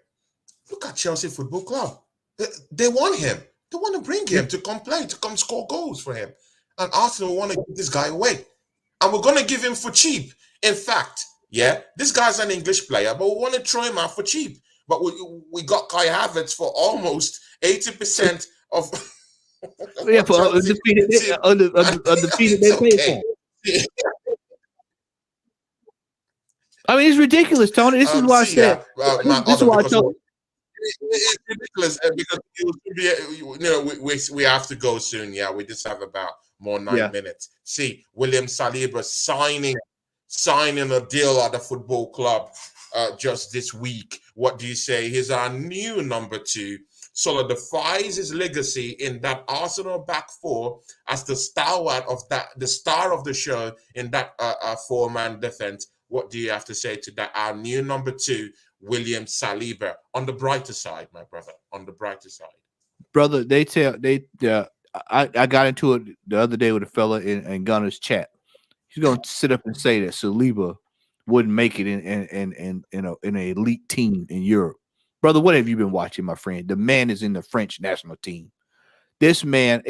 Look at Chelsea Football Club. They want him. They want to bring him to come play, to come score goals for him. And Arsenal want to give this guy away. And we're going to give him for cheap. In fact, this guy's an English player, but we want to throw him out for cheap. But we got Kai Havertz for almost 80% of... for undefeated they pay for. I mean, it's ridiculous, Tony. This is why I said. This is why I told. It's ridiculous because we have to go soon. Yeah, we just have about more 9 minutes. See, William Saliba signing a deal at the football club just this week. What do you say? He's our new number 2. Solidifies his legacy in that Arsenal back four as the stalwart of the star of the show in that 4-man defense. What do you have to say to that? Our new number 2, William Saliba. On the brighter side, my brother. On the brighter side, brother. I got into it the other day with a fella in Gunner's chat. He's gonna sit up and say that Saliba wouldn't make it in an elite team in Europe. Brother, what have you been watching, my friend? The man is in the French national team. This man,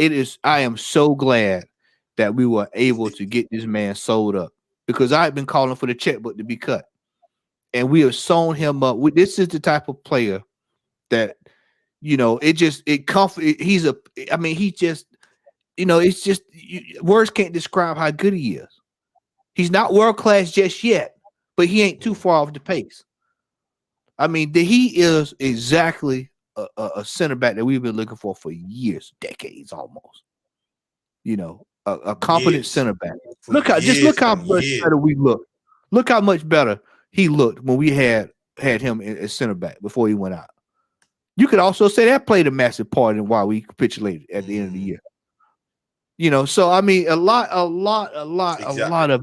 I am so glad that we were able to get this man sold up, because I had been calling for the checkbook to be cut. And we have sewn him up. This is the type of player that, words can't describe how good he is. He's not world class just yet, but he ain't too far off the pace. I mean, he is exactly a center back that we've been looking for years, decades almost. A competent center back. Look how much better we look. Look how much better he looked when we had him as center back before he went out. You could also say that played a massive part in why we capitulated at the end of the year. So I mean, a lot of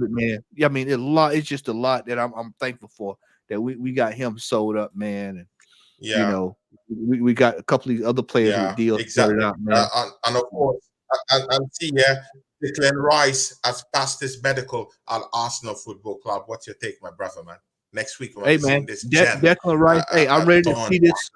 it, man. I mean, a lot. It's just a lot that I'm thankful for that we got him sold up, man. And we got a couple of these other players with deals started out, man. And of course, and see, Declan Rice has passed his medical at Arsenal Football Club. What's your take, my brother, man? Next week, hey man, Declan Rice. Hey, I'm ready to see this.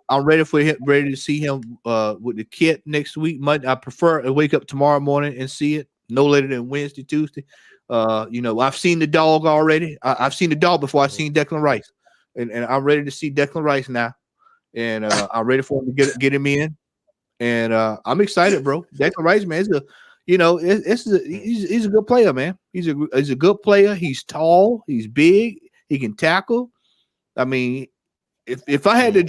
I'm ready to see him with the kit next week. I prefer to wake up tomorrow morning and see it no later than Wednesday, Tuesday. I've seen the dog already. I've seen the dog before I've seen Declan Rice, and I'm ready to see Declan Rice now, and I'm ready for him to get him in, and I'm excited, bro. Declan Rice, man, he's a good player, man. He's a good player. He's tall, he's big, he can tackle. I mean, if I had to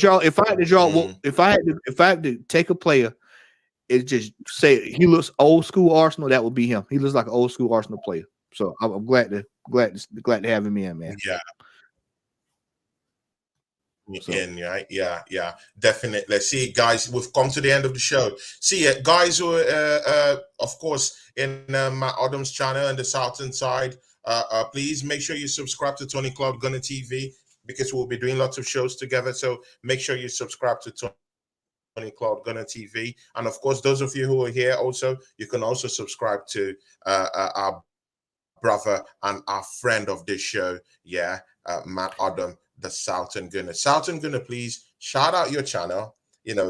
take a player, it just say he looks old school Arsenal, that would be him. He looks like an old school Arsenal player. So I'm glad to have him in, man. Yeah. So. Yeah, definitely. See, guys, we've come to the end of the show. See, guys who of course, in Matt Adams' channel and the Southern side, please make sure you subscribe to Tony Claude Gunner TV, because we'll be doing lots of shows together. So make sure you subscribe to Tony Claude Gunner TV. And of course, those of you who are here also, you can also subscribe to our brother and our friend of this show, Matt Adam, the Southern Gunner. Southern Gunner, please shout out your channel.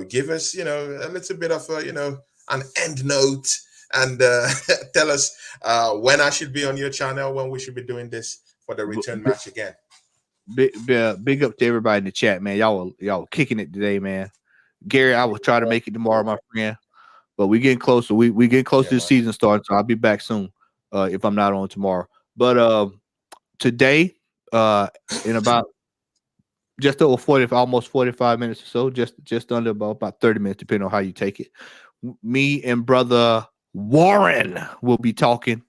Give us, a little bit of an end note, and tell us when I should be on your channel, when we should be doing this for the return match again. Big up to everybody in the chat, man. Y'all kicking it today, man. Gary, I will try to make it tomorrow, my friend. But we getting closer. We getting close to the season start, so I'll be back soon. If I'm not on tomorrow. But today, in about just over almost 45 minutes or so, just under about 30 minutes, depending on how you take it. Me and brother Warren will be talking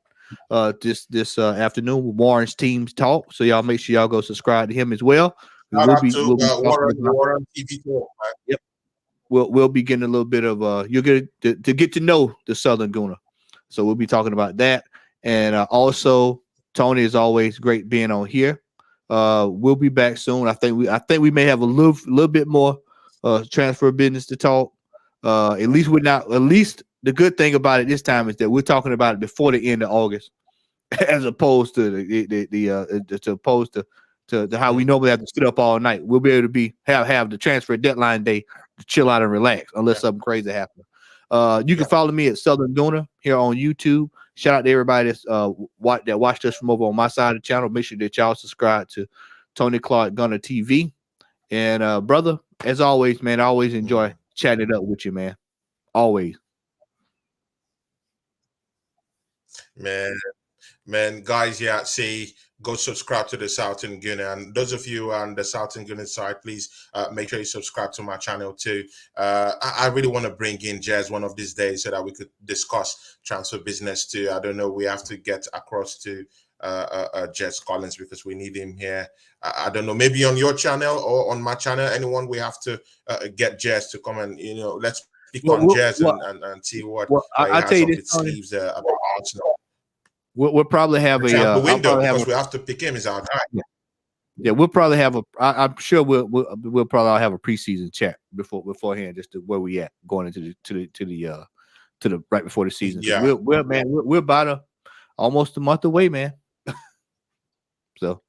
this afternoon. Warren's Teams Talk. So y'all make sure y'all go subscribe to him as well. We'll be Warren TV Talk. Yep. We'll be getting a little bit of you'll get to get to know the Southern Gooner. So we'll be talking about that. And also, Tony, is always great being on here. We'll be back soon. I think we may have a little bit more transfer business to talk. At least the good thing about it this time is that we're talking about it before the end of August, as opposed to to how we normally have to sit up all night. We'll be able to have the transfer deadline day to chill out and relax, unless something crazy happens. You can follow me at Southern Gooner here on YouTube. Shout out to everybody that's that watched us from over on my side of the channel. Make sure that y'all subscribe to Tony Claude Gunner TV. And brother, as always, man, I always enjoy chatting it up with you, man. Always. Man, Man, guys, yeah, say go subscribe to the Southern Gooner. And those of you on the Southern Gooner side, please make sure you subscribe to my channel too. I really want to bring in Jez one of these days so that we could discuss transfer business too. I don't know. We have to get across to Jez Collins because we need him here. I don't know. Maybe on your channel or on my channel, anyone, we have to get Jez to come and, let's pick on Jez and see what I tell you this, sleeves about Arsenal. We'll probably have the window because we have to pick him as our guy. Yeah, we'll probably have I'm sure we'll probably have a preseason chat beforehand, just to where we at going into the right before the season. Yeah, we're about almost a month away, man. So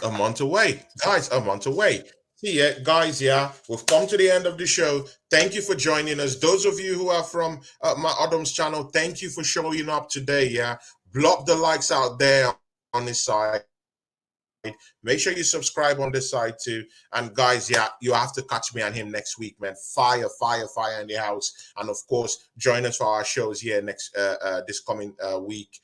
a month away, guys. A month away. See ya, guys. Yeah, we've come to the end of the show. Thank you for joining us. Those of you who are from my Adam's channel, thank you for showing up today. Yeah, block the likes out there on this side. Make sure you subscribe on this side too. And guys, yeah, you have to catch me and him next week, man. Fire in the house. And of course, join us for our shows here next this coming week.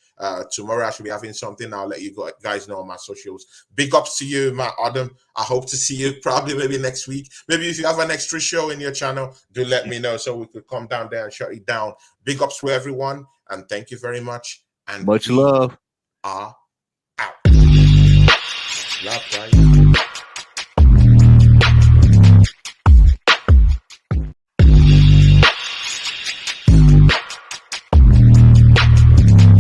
Tomorrow I should be having something. I'll let you guys know on my socials. Big ups to you, Matt Adam. I hope to see you probably maybe next week. Maybe if you have an extra show in your channel, do let me know so we could come down there and shut it down. Big ups to everyone, and thank you very much. And much love. Are out. Love, guys.